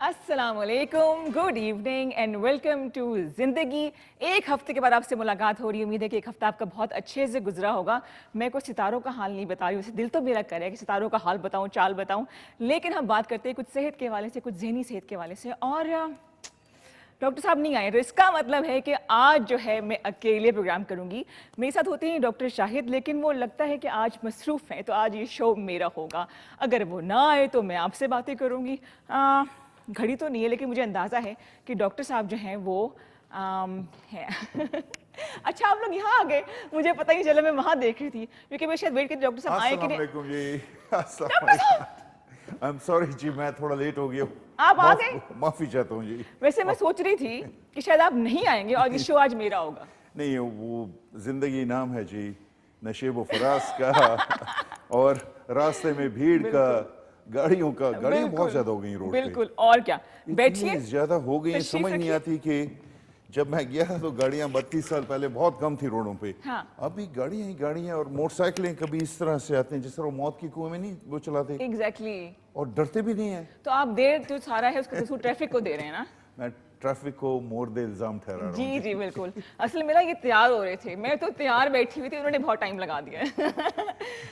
अस्सलामुअलैकुम, good evening and welcome to Zindagi. एक हफ्ते के बाद आपसे मुलाकात हो रही है। उम्मीद है कि एक हफ्ता आपका बहुत अच्छे से गुजरा होगा। मैं कुछ सितारों का हाल नहीं बता रही हूँ, दिल तो मेरा करे कि सितारों का हाल बताऊँ, चाल बताऊँ, लेकिन हम बात करते हैं कुछ सेहत के हवाले से, कुछ ज़हनी सेहत के हवाले से। और डॉक्टर साहब नहीं आए, तो इसका मतलब है कि आज जो है मैं अकेले प्रोग्राम करूंगी। मेरे साथ होते हैं डॉक्टर शाहिद, लेकिन वो लगता है कि आज मसरूफ़ हैं, तो आज ये शो मेरा होगा। अगर वो ना आए तो मैं आपसे बातें करूंगी। घड़ी तो नहीं है, लेकिन मुझे अंदाज़ा है कि डॉक्टर साहब जो हैं वो हैं। अच्छा, आप लोग यहाँ आ गए, मुझे पता ही नहीं चला, मैं वहाँ देख रही थी, क्योंकि मैं शायद वेट कर डॉक्टर साहब आए कि नहीं। डॉक्टर साहब, आई एम सॉरी जी, मैं थोड़ा लेट हो गया। आप आ गए। माफी चाहता हूँ जी। वैसे मैं सोच रही थी कि शायद आप नहीं आएंगे और ये शो आज मेरा होगा। नहीं, वो जिंदगी नाम है जी, नशेब व फराज का और रास्ते में भीड़ का, गाड़ियां बहुत ज्यादा हो गई रोड पे। बिल्कुल, और क्या, बैठिए। ज्यादा हो गई, तशरीफ समझ नहीं रखिए। आती कि जब मैं गया था तो गाड़ियां 32 साल पहले बहुत कम थी रोडों पे। हाँ। अभी गाड़ियां ही गाड़ियां, और मोटरसाइकिलें कभी इस तरह से आते हैं जिस तरह वो मौत की कुएं में नहीं वो चलाते, एग्जैक्टली। और डरते भी नहीं है। तो आप देर जो सारा है उसका कसूर ट्रैफिक को दे रहे हैं ना। मैं ट्रैफिक को मोर्द इल्जाम ठहरा रहा हूँ जी जी बिल्कुल। असल में ना ये तैयार हो रहे थे, मैं तो तैयार बैठी हुई थी, उन्होंने बहुत टाइम लगा दिया।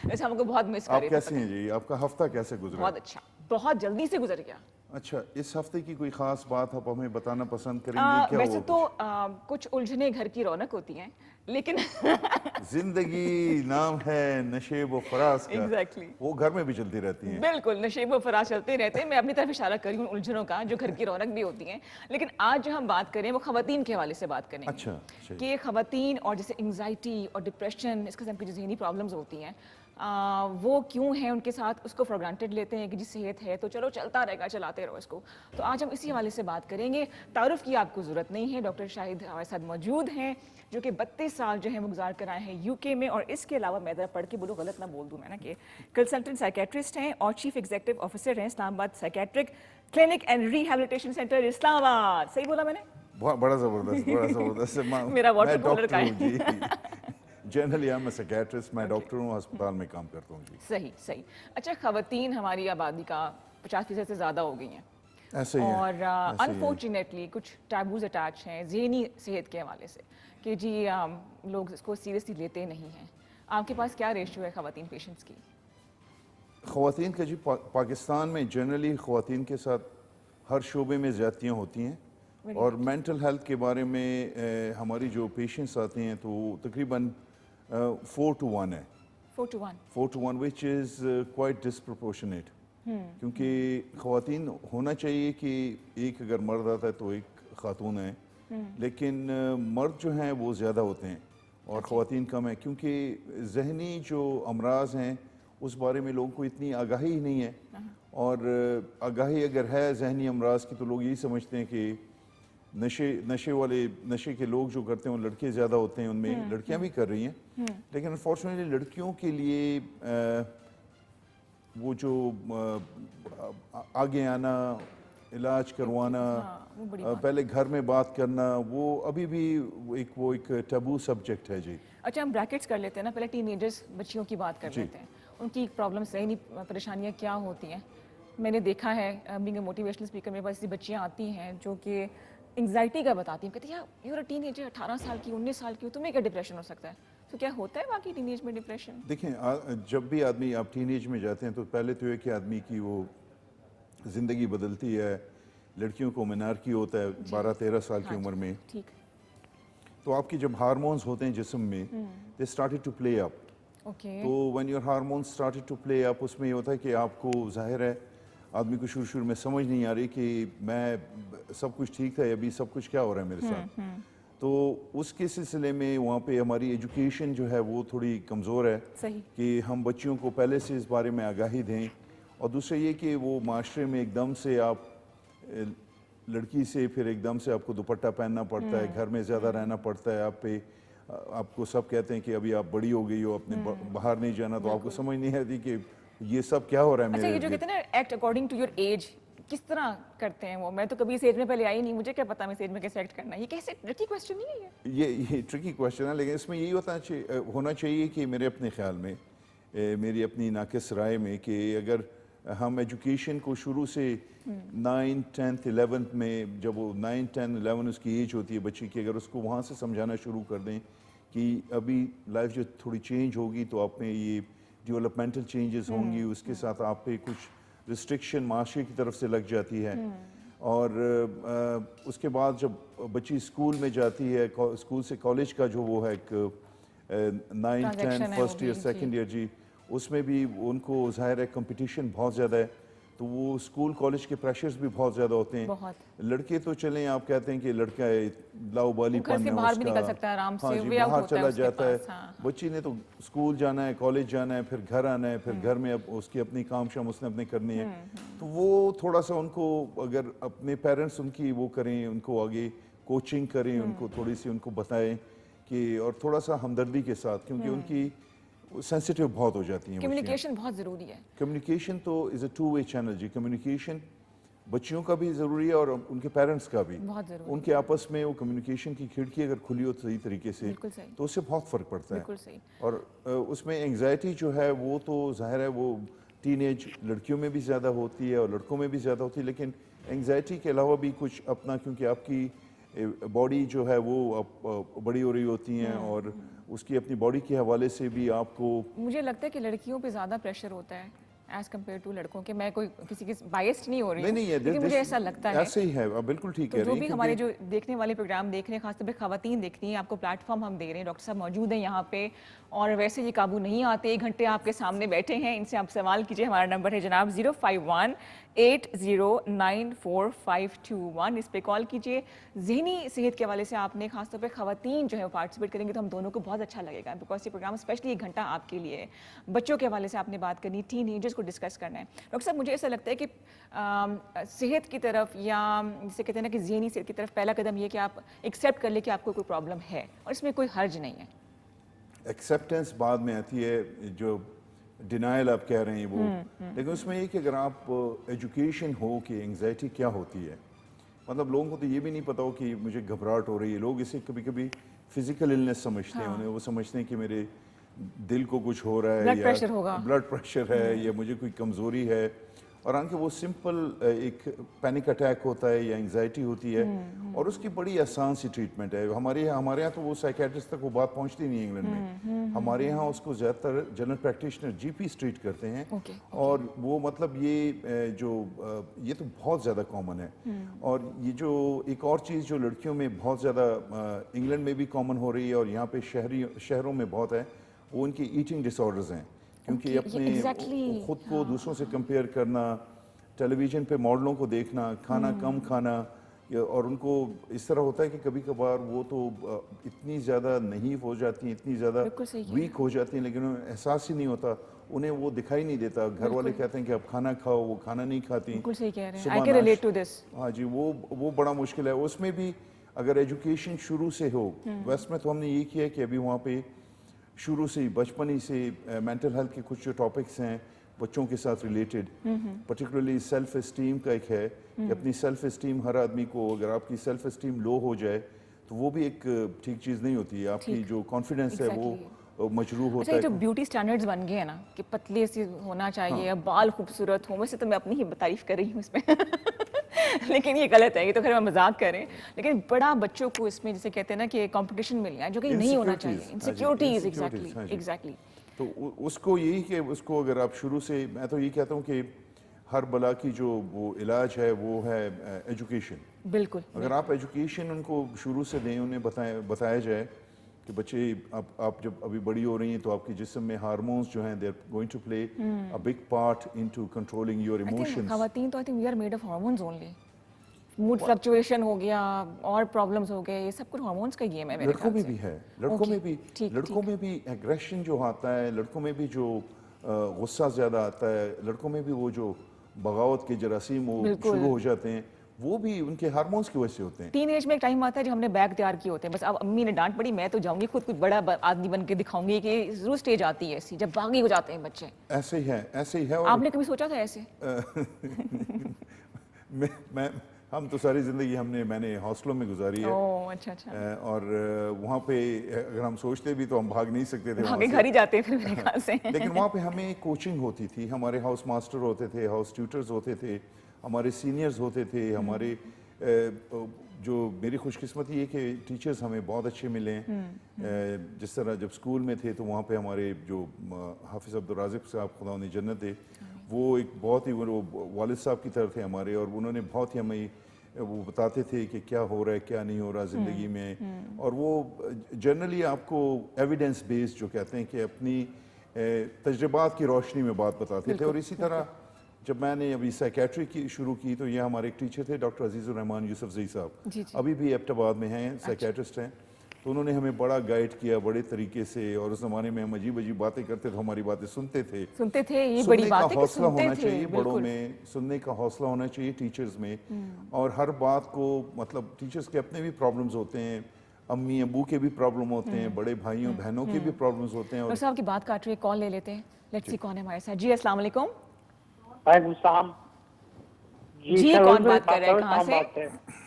वैसे हमको बहुत मिस कर आप रहे थे। कैसे हैं जी? आपका हफ्ता कैसे गुजरा? बहुत अच्छा, बहुत जल्दी से गुजर गया। अच्छा, इस हफ्ते की कोई खास बात आप हमें बताना पसंद करेंगे क्या? वैसे हुआ तो कुछ उलझने घर की रौनक होती हैं, लेकिन जिंदगी नाम है नशेब व फराज का। Exactly. वो घर में भी चलती रहती हैं। बिल्कुल नशेब व फराज चलते रहते हैं। मैं अपनी तरफ इशारा करी हूँ उलझनों का, जो घर की रौनक भी होती हैं। लेकिन आज जो हम बात करें वो खवातीन के हवाले से बात करेंगे। अच्छा, कि खवातीन और जैसे एंग्जाइटी और डिप्रेशन, इस किस्म की जो ज़हनी प्रॉब्लम्स होती हैं, वो क्यों हैं उनके साथ, उसको फॉर ग्रांटेड लेते हैं कि जी सेहत है तो चलो चलता रहेगा, चलाते रहो इसको। तो आज हम इसी हवाले से बात करेंगे। तारुफ की आपको ज़रूरत नहीं है, डॉक्टर शाहिद हमारे साथ मौजूद हैं, जो कि 32 साल जो है वो गुजार कर आए हैं यूके में। और इसके अलावा मैं ज़रा पढ़ के बोलूँ, गलत ना बोल दूँ मैं ना, कि कंसल्टेंट साइकेट्रिस्ट हैं और चीफ एग्जीक्यूटिव ऑफिसर हैं Islamabad psychiatric clinic and rehabilitation centre Islamabad. सही बोला मैंने? बड़ा जबरदस्त मेरा वाटर मैं कूलर डॉक्टर का हूँ है। जी। Generally I am a psychiatrist, मैं डॉक्टर हूँ, अस्पताल में काम करता हूँ जी। सही सही। अच्छा, खवातीन हमारी आबादी का 50% से ज़्यादा हो गई हैं, ऐसे ही है, और ऐसे ही है। अनफॉर्चुनेटली कुछ टैबूज अटैच हैं ज़हनी सेहत के हवाले से, कि जी लोग इसको सीरियसली लेते नहीं हैं। आपके पास क्या रेशियो है खवातीन पेशेंट्स की? ख़वातीन का जी, पाकिस्तान में जनरली ख़वातीन के साथ हर शोबे में ज़्यादतियाँ होती हैं, और मेंटल हेल्थ के बारे में हमारी जो पेशेंट्स आते हैं तो तकरीबन 4 to 1 है। 4 to 1। 4 to 1 which is quite disproportionate, क्योंकि ख़वातीन होना चाहिए कि एक अगर मर्द आता है तो एक खातून है, लेकिन मर्द जो हैं वो ज़्यादा होते हैं और ख़वातीन कम है, क्योंकि जहनी जो अमराज हैं उस बारे में लोगों को इतनी आगाही ही नहीं है। और आगाही अगर है जहनी अमराज की तो लोग यही समझते हैं कि नशे के लोग जो करते हैं वो लड़के ज़्यादा होते हैं, उनमें लड़कियां भी कर रही हैं, लेकिन अनफॉर्चुनेटली लड़कियों के लिए वो जो आगे आना, इलाज करवाना, पहले घर में बात करना, वो अभी भी एक टैबू सब्जेक्ट है जी। अच्छा, हम ब्रैकेट्स कर लेते हैं ना, पहले टीनेजर्स बच्चियों की बात कर लेते हैं। उनकी प्रॉब्लम्स, ज़हनी परेशानियाँ क्या होती हैं? मैंने देखा है, बीइंग अ मोटिवेशनल स्पीकर, मेरे पास ऐसी बच्चियाँ आती हैं जो कि एंग्जाइटी का बताती हैं, कहती हैं यार यूर अ टीनेजर, 18 साल की, 19 साल की हो, तुम्हें क्या डिप्रेशन हो सकता है? तो क्या होता है वाकई टीनेज में डिप्रेशन? देखें, जब भी आदमी आप टीनेज में जाते हैं तो पहले तो है कि आदमी की वो ज़िंदगी बदलती है। लड़कियों को मेनार्की होता है 12-13 साल की उम्र में, ठीक। तो आपकी जब हार्मोन्स होते हैं जिस्म में, they started to play up. तो when your hormones started to play up, उसमें ये होता है कि आपको जाहिर है आदमी को शुरू में समझ नहीं आ रही कि मैं सब कुछ ठीक था, अभी सब कुछ क्या हो रहा है मेरे साथ। तो उसके सिलसिले में वहाँ पे हमारी एजुकेशन जो है वो थोड़ी कमज़ोर है। सही। कि हम बच्चियों को पहले से इस बारे में आगाही दें, और दूसरा ये कि वो माशरे में एकदम से आप लड़की से फिर एकदम से आपको दुपट्टा पहनना पड़ता है, घर में ज़्यादा रहना पड़ता है, आप पे आपको सब कहते हैं कि अभी आप बड़ी हो गई हो, अपने बाहर नहीं जाना, तो आपको समझ नहीं आती कि ये सब क्या हो रहा है अच्छा, मेरे ये जो कहते हैं ना act according to your age, किस तरह करते हैं वो? मैं तो कभी इस एज में पहले आई नहीं, मुझे क्या पता मैं इस एज में कैसे एक्ट करना है? ये कैसे ट्रिकी क्वेश्चन नहीं है ये ट्रिकी क्वेश्चन है, लेकिन इसमें यही होना चाहिए कि मेरे अपने ख्याल में, मेरी अपनी नाकिस राय में, कि अगर हम एजुकेशन को शुरू से 9, 10th, 11th में, जब वो 9, 10, 11 उसकी एज होती है बच्चे की, अगर उसको वहाँ से समझाना शुरू कर दें कि अभी लाइफ जो थोड़ी चेंज होगी तो आप में ये डेवलपमेंटल चेंजेस होंगी, उसके साथ आप पे कुछ रिस्ट्रिक्शन माशरे की तरफ से लग जाती है। और उसके बाद जब बच्ची स्कूल में जाती है, स्कूल से कॉलेज का जो वो है एक 9, 10 फर्स्ट ईयर सेकंड ईयर जी, उसमें भी उनको ज़ाहिर है कंपटीशन बहुत ज़्यादा है, तो वो स्कूल कॉलेज के प्रेशर्स भी बहुत ज़्यादा होते हैं। बहुत। लड़के तो चलें, आप कहते हैं कि लड़का लाउबाली घर से बाहर भी निकल सकता है आराम हाँ से, जी, वे आउट बाहर होता है चला उसके जाता है। पास, हाँ। बच्ची ने तो स्कूल जाना है, कॉलेज जाना है, फिर घर आना है, फिर घर में अब उसकी अपनी काम शाम उसने अपने करनी है। तो वो थोड़ा सा उनको, अगर अपने पेरेंट्स उनकी वो करें, उनको आगे कोचिंग करें, उनको थोड़ी सी उनको बताएं कि, और थोड़ा सा हमदर्दी के साथ, क्योंकि उनकी सेंसिटिव बहुत हो जाती हैं। कम्युनिकेशन बहुत ज़रूरी है। कम्युनिकेशन तो इज़ अ 2-way चैनल जी। कम्युनिकेशन बच्चियों का भी ज़रूरी है और उनके पेरेंट्स का भी। बहुत ज़रूरी। उनके आपस में वो कम्युनिकेशन की खिड़की अगर खुली हो सही तरीके से, बिल्कुल सही। तो उससे बहुत फ़र्क पड़ता है। बिल्कुल सही। और उसमें एंग्जाइटी जो है वो तो ज़ाहिर है वो टीनेज लड़कियों में भी ज़्यादा होती है और लड़कों में भी ज़्यादा होती है, लेकिन एंग्जाइटी के अलावा भी कुछ अपना, क्योंकि आपकी बॉडी जो है वो बड़ी हो रही होती हैं और उसकी अपनी बॉडी के हवाले से भी आपको, मुझे लगता है कि लड़कियों पे ज़्यादा प्रेशर होता है एज कम्पेयर टू लड़कों के। मैं कोई किसी की बायस्ड नहीं हो रही हूँ, नहीं है, लेकिन मुझे ऐसा लगता है। ऐसे ही है, आप बिल्कुल ठीक तो कह जो रही भी हैं। हमारे जो देखने वाले प्रोग्राम देख रहे हैं, खासतौर पे खवातीन देख रही हैं, आपको प्लेटफॉर्म हम दे रहे हैं, डॉक्टर साहब मौजूद हैं यहाँ पे, और वैसे ये काबू नहीं आते, 1 घंटे आपके सामने बैठे हैं, इनसे आप सवाल कीजिए। हमारा नंबर है जनाब 051-8094521, इस पे कॉल कीजिए। ज़हनी सेहत के हवाले से आपने खासतौर पे खवातीन जो है वो पार्टिसिपेट करेंगे तो हम दोनों को बहुत अच्छा लगेगा, बिकॉज ये प्रोग्राम स्पेशली 1 घंटा आपके लिए है। बच्चों के हवाले से आपने बात करनी, टीनेजर्स को डिस्कस करना है। डॉक्टर साहब, मुझे ऐसा लगता है कि सेहत की तरफ, या जिसे कहते हैं ना कि ज़हनी सेहत की तरफ, पहला कदम ये कि आप एक्सेप्ट कर ले कि आपको कोई प्रॉब्लम है और इसमें कोई हर्ज नहीं है। एक्सेप्टेंस बाद में आती है, जो डिनाइल आप कह रहे हैं वो, लेकिन उसमें ये कि अगर आप एजुकेशन हो कि एंग्जाइटी क्या होती है, मतलब लोगों को तो ये भी नहीं पता हो कि मुझे घबराहट हो रही है। लोग इसे कभी कभी फिजिकल इलनेस समझते हैं, उन्हें वो समझते हैं कि मेरे दिल को कुछ हो रहा है, ब्लड या प्रेशर होगा, ब्लड प्रेशर है, या मुझे कोई कमज़ोरी है, और आंके वो सिंपल एक पैनिक अटैक होता है या एंग्जाइटी होती है, और उसकी बड़ी आसान सी ट्रीटमेंट है। हमारे यहाँ तो वो साइकेट्रिस्ट तक वो बात पहुँचती नहीं है इंग्लैंड में। हमारे यहाँ उसको ज़्यादातर जनरल प्रैक्टिशनर जीपीज़ ट्रीट करते हैं। और वो मतलब ये ये तो बहुत ज़्यादा कॉमन है। और ये जो एक और चीज़ जो लड़कियों में बहुत ज़्यादा इंग्लैंड में भी कॉमन हो रही है और यहाँ पे शहरों में बहुत है, वो उनकी ईटिंग डिसऑर्डर्स हैं। क्योंकि अपने खुद को दूसरों से कंपेयर करना, टेलीविज़न पे मॉडलों को देखना, खाना कम खाना, और उनको इस तरह होता है कि कभी कभार वो तो इतनी ज़्यादा नहीं हो जाती हैं, इतनी ज़्यादा वीक हो जाती हैं, लेकिन उन्हें एहसास ही नहीं होता, उन्हें वो दिखाई नहीं देता। घर वाले कहते हैं कि आप खाना खाओ, वो खाना नहीं खाती। बिल्कुल सही कह रहे हैं। I can relate to this। हाँ जी, वो बड़ा मुश्किल है। उसमें भी अगर एजुकेशन शुरू से हो, वेस्ट में तो हमने ये किया है कि अभी वहाँ पे शुरू से ही, बचपन ही से मेंटल हेल्थ के कुछ जो टॉपिक्स हैं बच्चों के साथ रिलेटेड, पर्टिकुलरली सेल्फ इस्टीम का एक है कि अपनी सेल्फ इस्टीम, हर आदमी को, अगर आपकी सेल्फ इस्टीम लो हो जाए तो वो भी एक ठीक चीज़ नहीं होती है। आपकी जो कॉन्फिडेंस है वो मजरूह होता है। जो ब्यूटी स्टैंडर्ड्स बन गए हैं ना कि पतले से होना चाहिए, बाल खूबसूरत हो, वैसे तो मैं अपनी ही तारीफ कर रही हूँ इसमें लेकिन ये गलत है, ये तो खैर मैं मजाक करें, लेकिन बड़ा बच्चों को इसमें जिसे कहते हैं ना कि कंपटीशन मिल गया जो कि नहीं होना चाहिए। Insecurities, exactly. तो उसको यही कि उसको अगर आप शुरू से, मैं तो यही कहता हूँ कि हर बला की जो वो इलाज है वो है एजुकेशन। बिल्कुल। अगर आप एजुकेशन उनको शुरू से दें, उन्हें बताया जाए कि बच्चे आप जब अभी बड़ी हो रही हैं तो आपके जिस्म में हार्मोन्स जो हैं, they are going to play a big part into controlling your emotions. खवातीन तो I think we are made of hormones only. Mood fluctuation हो गया और प्रॉब्लम्स हो गए, ये सब कुछ हार्मोन्स का गेम है मेरे ख्याल से। लड़कों में भी है, लड़कों में भी एग्रेशन जो आता है, लड़कों में भी जो गुस्सा ज़्यादा आता है, लड़कों में भी वो जो बगावत के जरासीम वो शुरू हो जाते हैं, वो भी उनके हार्मोन्स की वजह से होते हैं। टीन एज में एक टाइम आता है जब हमने बैग तैयार किए होते हैं, बस अब अम्मी ने डांट पड़ी, मैं तो जाऊंगी खुद कुछ बड़ा आदमी बन के दिखाऊंगी, कि जरूर स्टेज आती है ऐसी जब बागी हो जाते हैं बच्चे। ऐसे ही है, ऐसे ही है। आपने कभी सोचा था ऐसे? हम तो सारी ज़िंदगी मैंने हॉस्टलों में गुजारी है। ओह अच्छा अच्छा। और वहाँ पे अगर हम सोचते भी तो हम भाग नहीं सकते थे वहाँ भागे से। घर ही जाते हैं फिर मेरे ख्याल से। लेकिन वहाँ पे हमें कोचिंग होती थी, हमारे हाउस मास्टर होते थे, हाउस ट्यूटर्स होते थे, हमारे सीनियर्स होते थे, हमारे जो मेरी खुशकिस्मती ये कि टीचर्स हमें बहुत अच्छे मिले हैं। जिस तरह जब स्कूल में थे तो वहाँ पे हमारे जो हाफिज़ अब्दुल राज़िक साहब, खुदा उन्हें जन्नत दे, वो एक बहुत ही वो वालिद साहब की तरह थे हमारे, और उन्होंने बहुत ही हमें वो बताते थे कि क्या हो रहा है क्या नहीं हो रहा ज़िंदगी में। और वो जनरली आपको एविडेंस बेस्ड जो कहते हैं कि अपनी तजर्बात की रोशनी में बात बताते थे। और इसी तरह जब मैंने अभी साइकेट्री की शुरू की तो ये हमारे एक टीचर थे डॉक्टर अजीज़ुर रहमान यूसुफजई साहब, जी, जी। अभी भी एबटाबाद में हैं, साइकेट्रिस्ट हैं। तो उन्होंने हमें बड़ा गाइड किया बड़े तरीके से, और उस ज़माने में हम अजीब अजीब बातें करते थे, हमारी बातें सुनते थे। सुनते थे, ये बड़ी सुनने बात का है कि हौसला सुनते होना थे, चाहिए बड़ों बिल्कुल। में, सुनने का हौसला होना चाहिए टीचर्स में। और हर बात को मतलब टीचर्स के अपने भी प्रॉब्लम्स होते हैं, अम्मी अबू के भी प्रॉब्लम होते हैं, बड़े भाइयों बहनों के भी प्रॉब्लम्स होते हैं। और डॉक्टर साहब की बात काट रही है, कॉल ले लेते हैं। लेट्स सी कौन है हमारे साथ। जी अस्सलाम वालेकुम। वालेकुम सलाम। जी, सर, कौन रोज बात कर रहा है, कहाँ शाम से? बात है।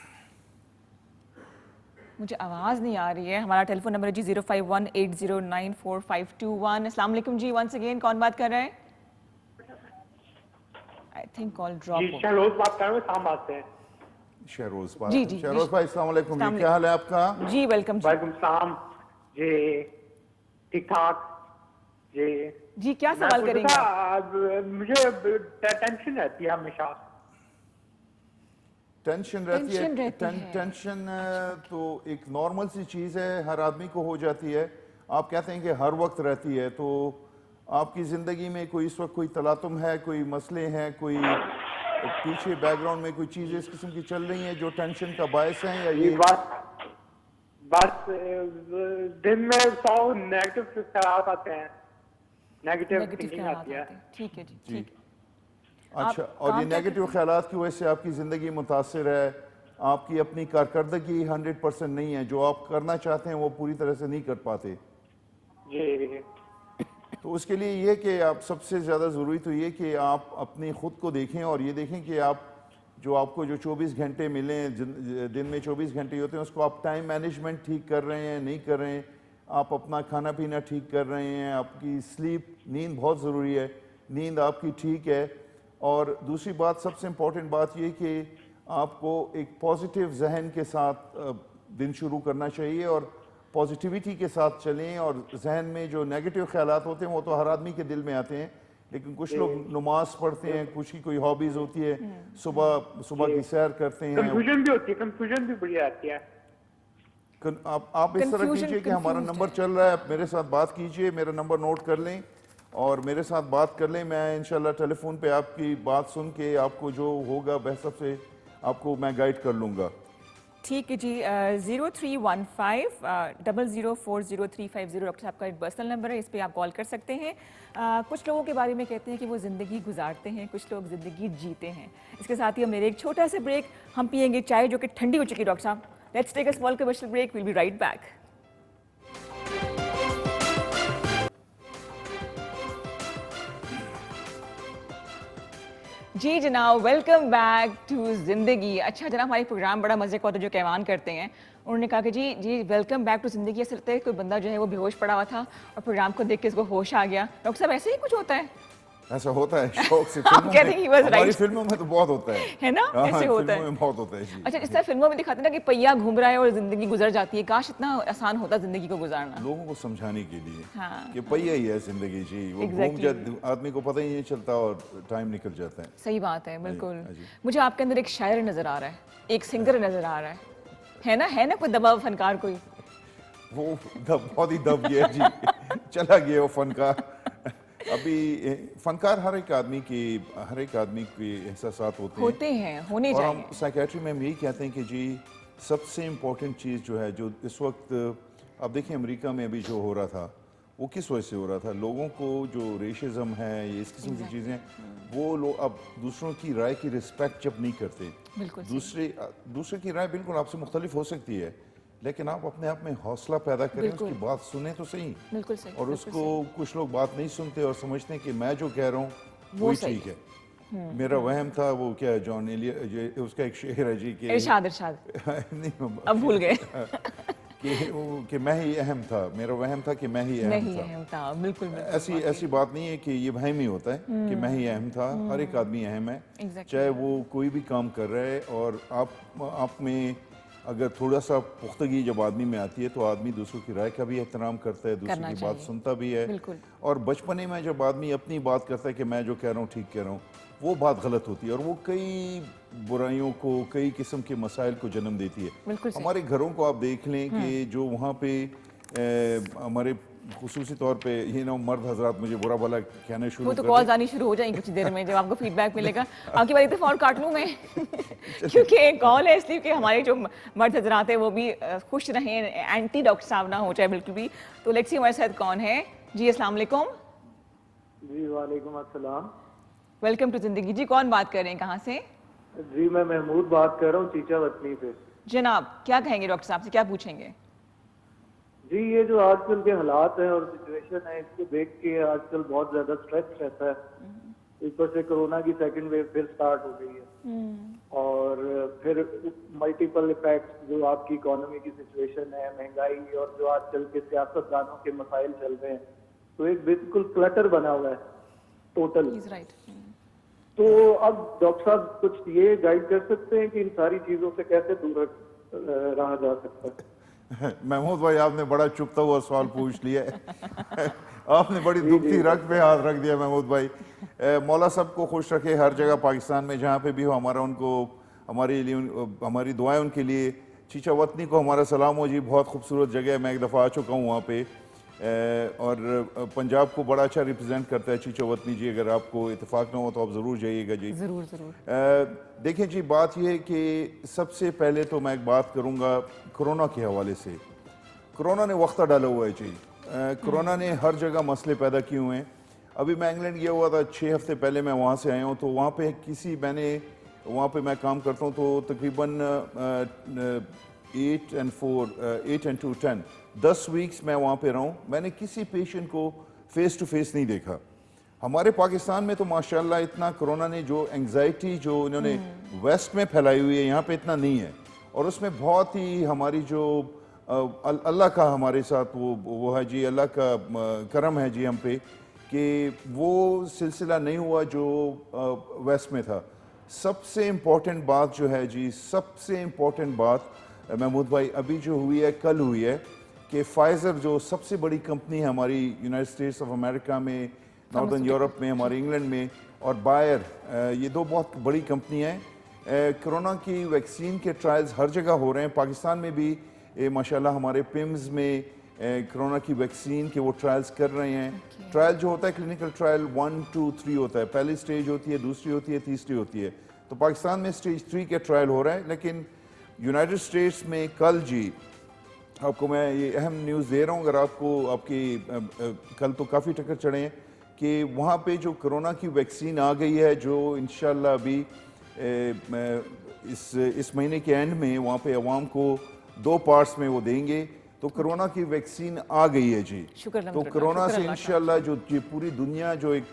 मुझे आवाज़ नहीं आ रही है। हमारा टेलीफोन नंबर है जी 0518094521। अस्सलाम वालेकुम जी, वंस अगेन कौन बात कर रहा है? आई थिंक कॉल ड्रॉप जी हो। शहरोज बात कर रहे हैं, शाम बात है। शहरोज जी, जी, शहरोज भाई अस्सलाम वालेकुम, अस्सलाम क्या हाल है आपका? जी वेलकम जी। वालेकुम सलाम जी, ठीक ठाक जी। जी क्या मैं सवाल पूछ करेंगे रहा आप? था, मुझे टेंशन रहती है हमेशा। टेंशन रहती है। टेंशन रहती है। टेंशन तो एक नॉर्मल सी चीज़ है, हर आदमी को हो जाती है। आप कहते हैं कि हर वक्त रहती है, तो आपकी ज़िंदगी में कोई इस वक्त कोई तलातुम है, कोई मसले हैं, कोई पीछे बैकग्राउंड में कोई चीज़ इस किस्म की चल रही हैं जो टेंशन का बायस हैं, या ये ये? बस बस दिन में 100 नेगेटिव ख्याल आते हैं, नेगेटिव नेगेटिव थिंकिंग ख्याल आती आते है। हैं, ठीक है जी, जी। ठीक है। अच्छा, आप और ये काम क्या नेगेटिव करते ख्यालात की वजह से आपकी ज़िंदगी मुतासिर है, आपकी अपनी कारकर्दगी 100% नहीं है, जो आप करना चाहते हैं वो पूरी तरह से नहीं कर पाते। जी तो उसके लिए ये कि आप सबसे ज़्यादा ज़रूरी तो ये कि आप अपनी ख़ुद को देखें, और ये देखें कि आप जो आपको जो 24 घंटे मिले हैं, दिन में 24 घंटे होते हैं, उसको आप टाइम मैनेजमेंट ठीक कर रहे हैं नहीं कर रहे हैं, आप अपना खाना पीना ठीक कर रहे हैं, आपकी स्लीप, नींद बहुत ज़रूरी है, नींद आपकी ठीक है। और दूसरी बात, सबसे इम्पॉर्टेंट बात ये कि आपको एक पॉजिटिव जहन के साथ दिन शुरू करना चाहिए, और पॉजिटिविटी के साथ चलें। और जहन में जो नेगेटिव ख्यालात होते हैं वो तो हर आदमी के दिल में आते हैं, लेकिन कुछ लोग नमाज पढ़ते हैं, कुछ की कोई हॉबीज़ होती है, सुबह की सैर करते हैं। कंफ्यूजन भी होती है, कंफ्यूजन भी बड़ी आती है। आप इस तरह Confusion, कीजिए कि हमारा confused नंबर है। चल रहा है, आप मेरे साथ बात कीजिए, मेरा नंबर नोट कर लें और मेरे साथ बात कर लें। मैं इंशाल्लाह टेलीफोन पे आपकी बात सुन के आपको जो होगा वह सबसे आपको मैं गाइड कर लूँगा। ठीक है जी। 0315 004035 डॉक्टर साहब का एक पर्सनल नंबर है, इस पे आप कॉल कर सकते हैं। कुछ लोगों के बारे में कहते हैं कि वो ज़िंदगी गुजारते हैं, कुछ लोग ज़िंदगी जीते हैं। इसके साथ ही हम मेरे एक छोटा सा ब्रेक, हम पियेंगे चाय जो कि ठंडी हो चुकी है डॉक्टर साहब। Let's take a small commercial break, will be right back. जी जनाब, वेलकम बैक टू ज़िंदगी। अच्छा जनाब, हमारे प्रोग्राम बड़ा मज़े का होता है जो कहवान करते हैं। उन्होंने कहा कि जी वेलकम बैक टू ज़िंदगी। ऐसा लगता है कोई बंदा जो है वो बेहोश पड़ा हुआ था और प्रोग्राम को देख के इसको होश आ गया। डॉक्टर साहब ऐसे ही कुछ होता है? ऐसा होता है शौक से। आप कहते हैं he was हमारी right। फिल्मों में तो बहुत होता है ना? हाँ, ऐसे होता फिल्मों है। में बहुत होता है जी। अच्छा, इस तरह फिल्मों में दिखाते हैं ना कि पहिया घूम रहा है और ज़िंदगी गुजर जाती है। काश इतना आसान होता ज़िंदगी को गुजारना। लोगों को समझाने के लिए हाँ, कि पहिया ही है जिंदगी जी, वो घूम Exactly। जाती, आदमी को पता ही नहीं चलता और टाइम निकल जाता है। सही बात है, बिल्कुल। हाँ जी। मुझे आपके अंदर एक शायर नज़र आ रहा है, एक सिंगर नज़र आ रहा है ना? है ना कोई दबा हुआ फनकार कोई? वो बहुत ही दब गया जी, चला गया वो फनकार। अभी फनकार हर एक आदमी के एहसासात होते हैं होने और हम चाहिए। साइकेट्री में हम यही कहते हैं कि जी सबसे इम्पोर्टेंट चीज़ जो है, जो इस वक्त आप देखिए अमेरिका में अभी जो हो रहा था, वो किस वजह से हो रहा था? लोगों को जो रेशिज्म है, ये इस किस्म की चीज़ें, वो लोग अब दूसरों की राय की रिस्पेक्ट जब नहीं करते। बिल्कुल सही। दूसरे की राय बिल्कुल आपसे मुख्तलिफ हो सकती है, लेकिन आप अपने आप में हौसला पैदा करें, बिल्कुल। उसकी बात सुने तो सही। बिल्कुल सही। और बिल्कुल उसको सही। कुछ लोग बात नहीं सुनते और समझते हैं कि मैं जो कह रहा हूँ वो वही सही ठीक है। मेरा वहम था वो क्या जॉन एलियट उसका एक शेर है जी कि इरशाद इरशाद नहीं अब भूल गए कि मैं ही अहम था, मेरा वहम था कि मैं ही अहम नहीं था। अहम था, बिल्कुल बिल्कुल ऐसी ऐसी बात नहीं है कि ये वहम ही होता है कि मैं ही अहम था। हर एक आदमी अहम है, Exactly. चाहे वो कोई भी काम कर रहा है। और आप में अगर थोड़ा सा पुख्तगी जब आदमी में आती है तो आदमी दूसरों की राय का भी एहतराम करता है, दूसरों करना की बात चाहिए। सुनता भी है। बिल्कुल। और बचपने में जब आदमी अपनी बात करता है कि मैं जो कह रहा हूँ ठीक कह रहा हूँ, वो बात गलत होती है और वो कई बुराइयों को, कई किस्म के मसाइल को जन्म देती है। बिल्कुल सही। हमारे घरों को आप देख लें कि जो वहाँ पे हमारे खुसूसी तौर पे मर्द हजरात मुझे बुरा भला कहना शुरू वो तो कर कॉल्स दें। आनी शुरू हो जाएंगी कुछ देर में जब आपको फीडबैक मिलेगा। आपकी बारी तो फोन काट लूँ मैं क्योंकि एक कॉल है, इसलिए कि हमारे जो मर्द हजरात है वो भी खुश रहें, एंटी डॉक्टर साहब ना हो जाए बिल्कुल भी। तो लेट्स सी हमारे साथ कौन है जी। अस्सलाम वालेकुम। जी वालेकुम अस्सलाम। वेलकम टू जिंदगी जी। कौन बात कर रहे हैं, कहाँ से? जी मैं महमूद बात कर रहा हूँ चीचा वतनी से। जनाब क्या कहेंगे, डॉक्टर साहब से क्या पूछेंगे? जी ये जो आजकल के हालात हैं और सिचुएशन है, इसको देख के आजकल बहुत ज्यादा स्ट्रेस रहता है। ऊपर से कोरोना की सेकंड वेव फिर स्टार्ट हो गई है और फिर मल्टीपल इफेक्ट्स जो आपकी इकोनॉमी की सिचुएशन है, महंगाई और जो आजकल के सियासतदानों के मसाइल चल रहे हैं, तो एक बिल्कुल क्लटर बना हुआ है टोटल। He's right. तो अब डॉक्टर साहब कुछ ये गाइड कर सकते हैं कि इन सारी चीजों से कैसे दूर रहा जा सकता है? महमूद भाई आपने बड़ा चुपता हुआ सवाल पूछ लिया है आपने बड़ी दुखती रग पे हाथ रख दिया महमूद भाई। मौला सब को खुश रखे हर जगह पाकिस्तान में जहाँ पे भी हो। हमारी दुआएं उनके लिए। चीचा वतनी को हमारा सलाम हो जी, बहुत खूबसूरत जगह है, मैं एक दफ़ा आ चुका हूँ वहाँ पे। और पंजाब को बड़ा अच्छा रिप्रेजेंट करता है चीचा वतनी जी। अगर आपको इत्तेफाक ना हो तो आप ज़रूर जाइएगा जी। जरूर जरूर। देखें जी, बात यह है कि सबसे पहले तो मैं एक बात करूंगा कोरोना के हवाले से। कोरोना ने वक्ता डाला हुआ है जी। कोरोना ने हर जगह मसले पैदा किए हुए हैं। अभी मैं इंग्लैंड गया हुआ था 6 हफ्ते पहले, मैं वहाँ से आया हूँ। तो वहाँ पे वहाँ पे मैं काम करता हूँ, तो तकरीबन 8 and 2 10 10 वीक्स मैं वहाँ पे रहा हूँ। मैंने किसी पेशेंट को फेस टू फेस नहीं देखा। हमारे पाकिस्तान में तो माशाल्लाह इतना कोरोना ने जो एंग्जाइटी जो इन्होंने वेस्ट में फैलाई हुई है, यहाँ पे इतना नहीं है। और उसमें बहुत ही हमारी जो अल्लाह का हमारे साथ वो है जी, अल्लाह का करम है जी हम पे कि वो सिलसिला नहीं हुआ जो वेस्ट में था। सबसे इम्पोर्टेंट बात जो है जी, सबसे इम्पोर्टेंट बात महमूद भाई अभी जो हुई है, कल हुई है कि फाइजर जो सबसे बड़ी कंपनी है हमारी यूनाइटेड स्टेट्स ऑफ अमेरिका में, नॉर्दर्न यूरोप में, हमारे इंग्लैंड में, और बायर, ये दो बहुत बड़ी कंपनी हैं। कोरोना की वैक्सीन के ट्रायल्स हर जगह हो रहे हैं। पाकिस्तान में भी माशाल्लाह हमारे पिम्स में कोरोना की वैक्सीन के वो ट्रायल्स कर रहे हैं। ट्रायल जो होता है क्लिनिकल ट्रायल 1 2 3 होता है। पहली स्टेज होती है, दूसरी होती है, तीसरी होती है। तो पाकिस्तान में स्टेज 3 के ट्रायल हो रहा है। लेकिन यूनाइटेड स्टेट्स में कल जी, आपको मैं ये अहम न्यूज़ दे रहा हूँ, अगर आपकी कल तो काफ़ी टक्कर चढ़े हैं कि वहाँ पे जो कोरोना की वैक्सीन आ गई है, जो इंशाल्लाह अभी इस महीने के एंड में वहाँ पे अवाम को 2 पार्ट्स में वो देंगे। तो कोरोना की वैक्सीन आ गई है जी। तो कोरोना से इंशाल्लाह जो पूरी दुनिया जो एक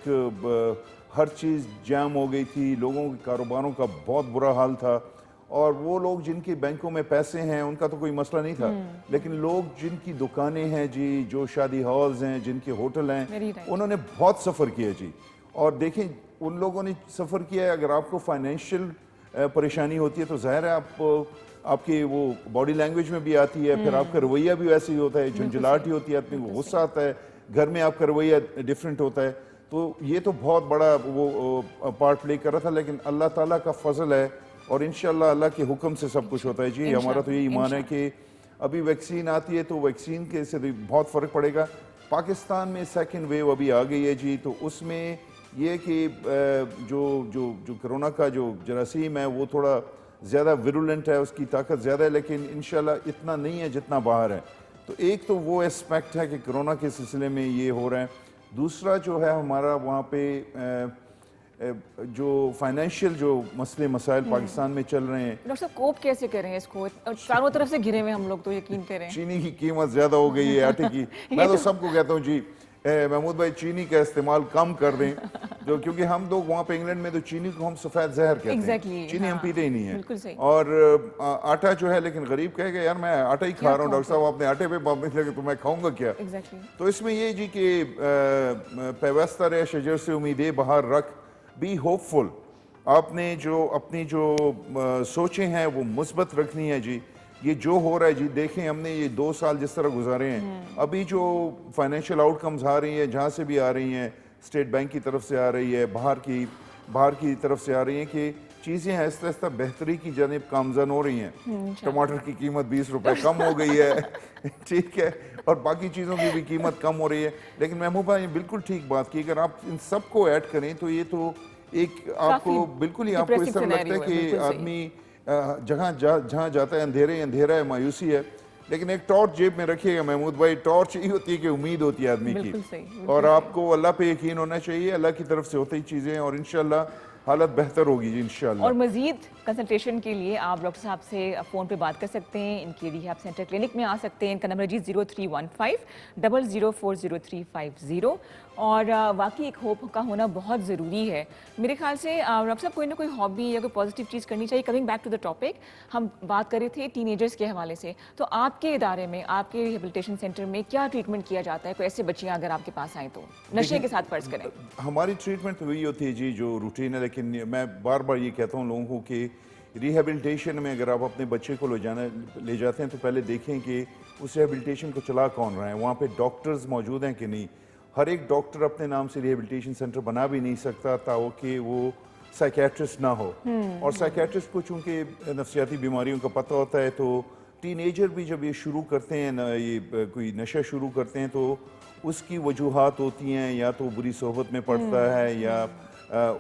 हर चीज़ जैम हो गई थी, लोगों के कारोबारों का बहुत बुरा हाल था। और वो लोग जिनके बैंकों में पैसे हैं उनका तो कोई मसला नहीं था, लेकिन लोग जिनकी दुकानें हैं जी, जो शादी हॉल्स हैं, जिनके होटल हैं, उन्होंने बहुत सफ़र किया जी। और देखें उन लोगों ने सफ़र किया है। अगर आपको फाइनेंशियल परेशानी होती है तो ज़ाहिर है आपकी वो बॉडी लैंग्वेज में भी आती है, फिर आपका रवैया भी वैसे ही होता है, झुंझलाहट ही होती है, आदमी को गुस्सा आता है, घर में आपका रवैया डिफरेंट होता है। तो ये तो बहुत बड़ा वो पार्ट प्ले कर रहा था। लेकिन अल्लाह ताला का फजल है और इंशाल्लाह अल्लाह के हुक्म से सब कुछ होता है जी। हमारा तो यही ईमान है कि अभी वैक्सीन आती है तो वैक्सीन के से बहुत फ़र्क पड़ेगा। पाकिस्तान में सेकंड वेव अभी आ गई है जी। तो उसमें ये कि जो कोरोना का जो जरासीम है वो थोड़ा ज़्यादा विरुलेंट है, उसकी ताकत ज़्यादा है, लेकिन इंशाल्लाह इतना नहीं है जितना बाहर है। तो एक तो वो एस्पेक्ट है कि कोरोना के सिलसिले में ये हो रहा है। दूसरा जो है हमारा वहाँ पे जो फाइनेंशियल जो मसले मसाइल पाकिस्तान में चल रहे हैं। डॉक्टर साहब कोप कैसे करें इसको? चारों तरफ से घिरे हुए हम लोग तो यकीन करें। चीनी की कीमत ज़्यादा हो गई है, आटे की। मैं तो सबको कहता हूँ जी महमूद भाई चीनी का इस्तेमाल कम कर दें जो, क्योंकि हम लोग वहाँ पे इंग्लैंड में तो चीनी को हम सफ़ेद जहर कहते Exactly, हैं, चीनी हम हाँ, पीते ही नहीं है। बिल्कुल सही। और आटा जो है, लेकिन गरीब कहेगा यार मैं आटा ही खा रहा हूँ, डॉक्टर साहब खाओगे? आपने आटे पे पाबंदी लगे तो मैं खाऊंगा क्या। एग्जैक्टली। तो इसमें ये जी कि पैवस्ता रहे शजर से उम्मीदें बाहर रख, बी होपफुल। आपने जो अपनी जो सोचें हैं वो मुस्बत रखनी है जी। ये जो हो रहा है जी, देखें हमने ये 2 साल जिस तरह गुजारे हैं, अभी जो फाइनेंशियल आउटकम्स आ रही हैं, जहाँ से भी आ रही हैं, स्टेट बैंक की तरफ से आ रही है, बाहर की तरफ से आ रही हैं कि चीज़ें आहिस्ता आहिस्ता बेहतरी की जानिब गामज़न हो रही हैं। टमाटर की कीमत 20 रुपए कम हो गई है ठीक है, और बाकी चीज़ों की भी कीमत कम हो रही है। लेकिन महमूद भाई ने बिल्कुल ठीक बात की, अगर आप इन सबको ऐड करें तो ये तो एक आपको बिल्कुल ही आपको इस तरह लगता है कि आदमी जहाँ जाता है अंधेरा है, मायूसी है। लेकिन एक टॉर्च जेब में रखिएगा महमूद भाई, टॉर्च यही होती है कि उम्मीद होती है आदमी की, और आपको अल्लाह पे यकीन होना चाहिए, अल्लाह की तरफ से होती ही चीज़ें, और इंशाल्लाह हालत बेहतर होगी जी इंशाल्लाह। और मजीद कंसल्टेशन के लिए आप डॉक्टर साहब से फ़ोन पे बात कर सकते हैं, इनके रिहैब सेंटर क्लिनिक में आ सकते हैं। इनका नंबर है जी 0315 00400350। और वाकई एक होप का होना बहुत ज़रूरी है मेरे ख्याल से। डॉक्टर साहब कोई ना कोई हॉबी या कोई पॉजिटिव चीज़ करनी चाहिए। Coming back to the topic, हम बात कर रहे थे टीनेजर्स के हवाले से, तो आपके इदारे में, आपके रिहेबिलिटेशन सेंटर में क्या ट्रीटमेंट किया जाता है? कोई ऐसे बच्चियाँ अगर आपके पास आएँ तो नशे के साथ फ़र्ज़ करें। हमारी ट्रीटमेंट तो वही होती है जी जो रूटीन है, लेकिन मैं बार बार ये कहता हूँ लोगों को कि रिहेबिलिटेशन में अगर आप अपने बच्चे को ले जाते हैं तो पहले देखें कि उस रिहेबिलिटेशन को चला कौन रहा है, वहाँ पे डॉक्टर्स मौजूद हैं कि नहीं। हर एक डॉक्टर अपने नाम से रिहेबिलिटेशन सेंटर बना भी नहीं सकता ताकि वो साइकेट्रिस्ट ना हो, और साइकेट्रिस्ट को चूँकि नफ्सियाती बीमारियों का पता होता है, तो टीनेजर भी जब ये शुरू करते हैं ना, ये कोई नशा शुरू करते हैं, तो उसकी वजूहात होती हैं, या तो बुरी सोहबत में पड़ता है, या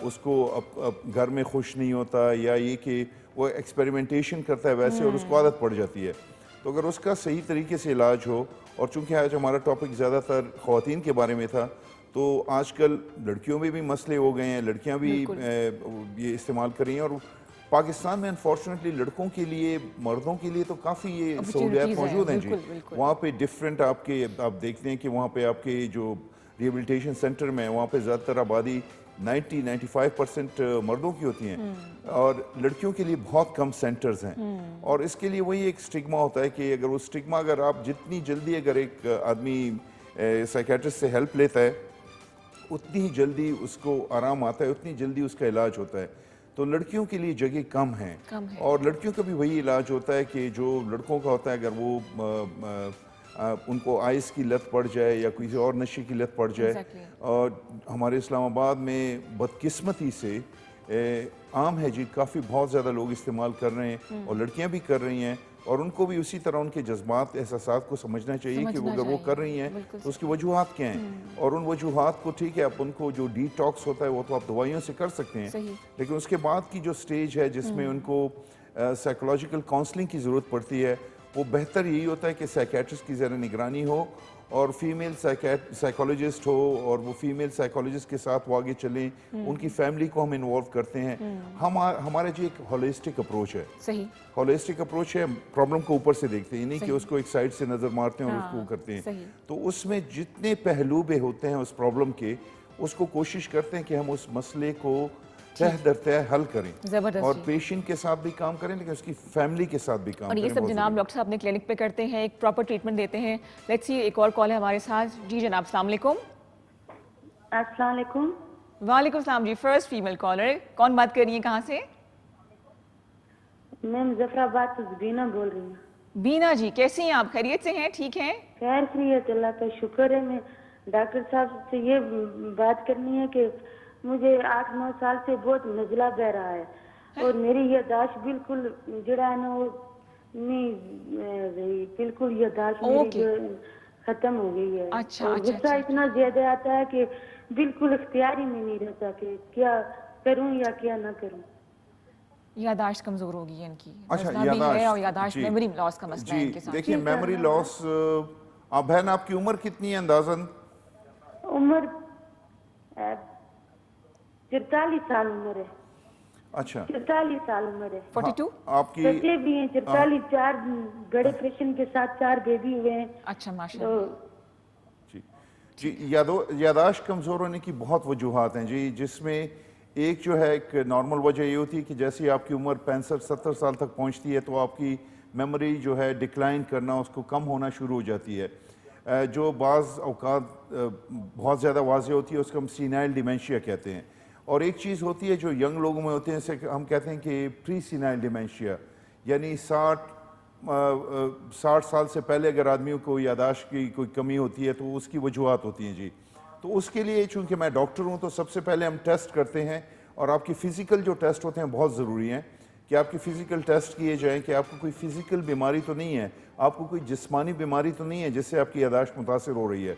उसको घर में खुश नहीं होता, या ये कि वो एक्सपेरिमेंटेशन करता है वैसे और उसको आदत पड़ जाती है। तो अगर उसका सही तरीके से इलाज हो, और चूंकि आज हमारा टॉपिक ज़्यादातर ख़वातीन के बारे में था, तो आजकल लड़कियों में भी मसले हो गए हैं, लड़कियां भी ये इस्तेमाल कर रही हैं, और पाकिस्तान में अनफॉर्चुनेटली लड़कों के लिए, मर्दों के लिए तो काफ़ी ये सहूलियात मौजूद हैं जी। वहाँ पे डिफरेंट आप देखते हैं कि वहाँ पे आपके जो रिहेबिलिटेशन सेंटर में, वहाँ पे ज़्यादातर आबादी 90-95% मर्दों की होती हैं, और लड़कियों के लिए बहुत कम सेंटर्स हैं। और इसके लिए वही एक स्टिग्मा होता है कि अगर वो स्टिग्मा, अगर आप जितनी जल्दी अगर एक आदमी साइकेट्रिस्ट से हेल्प लेता है, उतनी ही जल्दी उसको आराम आता है, उतनी जल्दी उसका इलाज होता है। तो लड़कियों के लिए जगह कम है, और लड़कियों का भी वही इलाज होता है कि जो लड़कों का होता है, अगर वो उनको आइस की लत पड़ जाए या किसी और नशे की लत पड़ जाए। और हमारे इस्लामाबाद में बदकिस्मती से आम है जी, काफ़ी बहुत ज़्यादा लोग इस्तेमाल कर रहे हैं, और लड़कियां भी कर रही हैं, और उनको भी उसी तरह उनके जज्बात, एहसासात को समझना चाहिए कि वो अगर वो कर रही हैं तो उसकी वजूहात क्या हैं, और उन वजूहात को, ठीक है, आप उनको जो डिटॉक्स होता है वो तो आप दवाइयों से कर सकते हैं, लेकिन उसके बाद की जो स्टेज है जिसमें उनको साइकोलॉजिकल काउंसलिंग की ज़रूरत पड़ती है, वो बेहतर यही होता है कि साइकेट्रिस्ट की ज़रा निगरानी हो, और फीमेल साइकोलॉजिस्ट हो, और वो फीमेल साइकोलॉजिस्ट के साथ वो आगे चलें, उनकी फैमिली को हम इन्वॉल्व करते हैं। हमारा जी एक होलिस्टिक अप्रोच है। सही, होलिस्टिक अप्रोच है, प्रॉब्लम को ऊपर से देखते हैं, नहीं कि उसको एक साइड से नज़र मारते हैं और उसको करते हैं। तो उसमें जितने पहलू भी होते हैं उस प्रॉब्लम के, उसको कोशिश करते हैं कि हम उस मसले को तह दर तह हल करें, और पेशेंट के साथ भी काम करें, लेकिन उसकी फैमिली के साथ भी काम करें। और ये सब जनाब डॉक्टर साहब अपने क्लिनिक पे करते हैं, एक प्रॉपर ट्रीटमेंट देते हैं। लेट्स सी, एक और कॉल है हमारे साथ। जी जनाब, अस्सलाम वालेकुम। अस्सलाम वालेकुम। वालेकुम सलाम जी। फर्स्ट फीमेल कॉलर, कौन बात कर रही है, कहाँ से? मैं मुजफ्फराबाद से बीना बोल रही हूँ। बीना जी, कैसी हैं आप? खैरियत से हैं? ठीक हैं? खैर खैरियत, अल्लाह का शुक्र है। मैं डॉक्टर साहब से ये बात करनी है कि मुझे 8-9 साल से बहुत नजला बह रहा है, और मेरी यादाश्त बिल्कुल जड़ा है ना, वो नहीं, बिल्कुल यादाश्त मेरी खत्म हो गई है। और गुस्सा इतना ज्यादा आता है कि बिल्कुल इख्तियार ही में नहीं रहता कि क्या करूं या क्या ना करूं। यादाश्त कमजोर हो गई है इनकी। अच्छा, यादाश्त मेमोरी लॉस का मसला है इनके साथ। देखिए, मेमोरी लॉस, आप बहन आपकी उम्र कितनी है अंदाजन? उम्र 44 साल उम्र है। अच्छा, 44 साल उम्र है। 42 आपकी? बच्चे भी हैं 44, 4 बड़े ऑपरेशन के साथ 4 बेबी हुए हैं। अच्छा, माशाल्लाह। जी, यादाश्त कमज़ोर होने की बहुत वजूहात हैं जी, जिसमें एक जो है एक नॉर्मल वजह ये होती है कि जैसे ही आपकी उम्र 65-70 साल तक पहुंचती है तो आपकी मेमोरी जो है डिक्लाइन करना, उसको कम होना शुरू हो जाती है। जो बाज़ औक़ात बहुत ज़्यादा वाज़ेह होती है, उसको हम सीनाइल डिमेंशिया कहते हैं। और एक चीज़ होती है जो यंग लोगों में होते हैं, जैसे हम कहते हैं कि प्री सीनाइल डिमेंशिया, यानी 60 साल से पहले अगर आदमियों को यादाश्त की कोई कमी होती है तो उसकी वजूहात होती हैं जी। तो उसके लिए चूंकि मैं डॉक्टर हूं तो सबसे पहले हम टेस्ट करते हैं, और आपकी फ़िज़िकल जो टेस्ट होते हैं बहुत ज़रूरी हैं कि आपकी फ़िज़िकल टेस्ट किए जाएं कि आपको कोई फ़िज़िकल बीमारी तो नहीं है, आपको कोई जिस्मानी बीमारी तो नहीं है जिससे आपकी यादाश्त मुतासर हो रही है।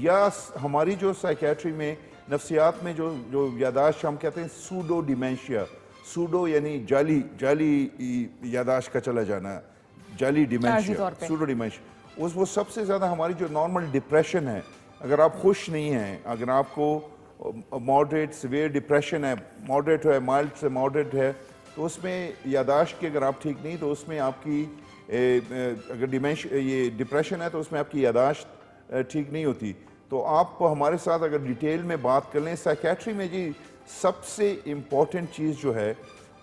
या हमारी जो साइकेट्री में, नफ्सियात में जो जो यादाश्त हम कहते हैं सूडो डिमेंशिया, सूडो यानी जाली यादाश्त का चला जाना, जाली डिमेंशिया, सूडो डिमेंशिया, वो सबसे ज़्यादा हमारी जो नॉर्मल डिप्रेशन है, अगर आप खुश नहीं हैं, अगर आपको मॉडरेट सिवियर डिप्रेशन है, मॉडरेट है, माइल्ड से मॉडरेट है, तो उसमें यादाश्त की अगर आप ठीक नहीं तो उसमें आपकी अगर डिमेंशिया ये डिप्रेशन है तो उसमें आपकी यादाश्त ठीक नहीं होती। तो आप हमारे साथ अगर डिटेल में बात कर लें, साइकेट्री में जी सबसे इम्पॉर्टेंट चीज़ जो है,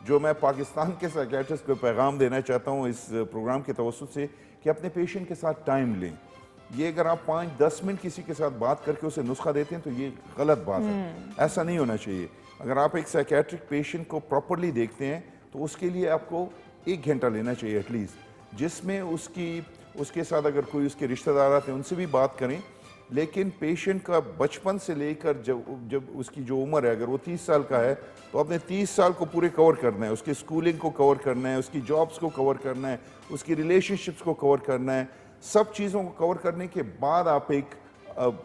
जो मैं पाकिस्तान के साइकेट्रिस्ट को पैगाम देना चाहता हूँ इस प्रोग्राम के तवज्जुह से, कि अपने पेशेंट के साथ टाइम लें। ये अगर आप 5-10 मिनट किसी के साथ बात करके उसे नुस्खा देते हैं तो ये गलत बात है, ऐसा नहीं होना चाहिए। अगर आप एक साइकेट्रिक पेशेंट को प्रॉपरली देखते हैं तो उसके लिए आपको 1 घंटा लेना चाहिए एटलीस्ट, जिसमें उसके साथ अगर कोई उसके रिश्तेदार आते हैं उनसे भी बात करें, लेकिन पेशेंट का बचपन से लेकर जब उसकी जो उम्र है, अगर वो 30 साल का है तो अपने 30 साल को पूरे कवर करना है, उसकी स्कूलिंग को कवर करना है, उसकी जॉब्स को कवर करना है, उसकी रिलेशनशिप्स को कवर करना है। सब चीज़ों को कवर करने के बाद आप एक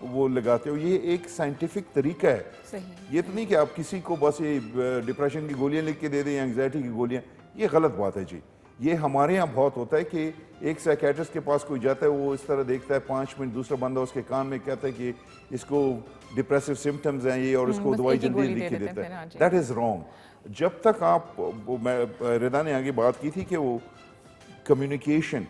वो लगाते हो। ये एक साइंटिफिक तरीका है। सही। ये तो नहीं कि आप किसी को बस ये डिप्रेशन की गोलियां लिख के दे दें या एंग्जाइटी की गोलियां, ये गलत बात है जी। ये हमारे यहाँ बहुत होता है कि एक साइकेट्रिस्ट के पास कोई जाता है, वो इस तरह देखता है 5 मिनट, दूसरा बंदा उसके कान में कहता है कि इसको डिप्रेसिव सिम्टम्स हैं ये, और उसको दवाई जल्दी लिख के देता है। That is wrong. जब तक आप, रिदा ने आगे बात की थी कि वो कम्युनिकेशन,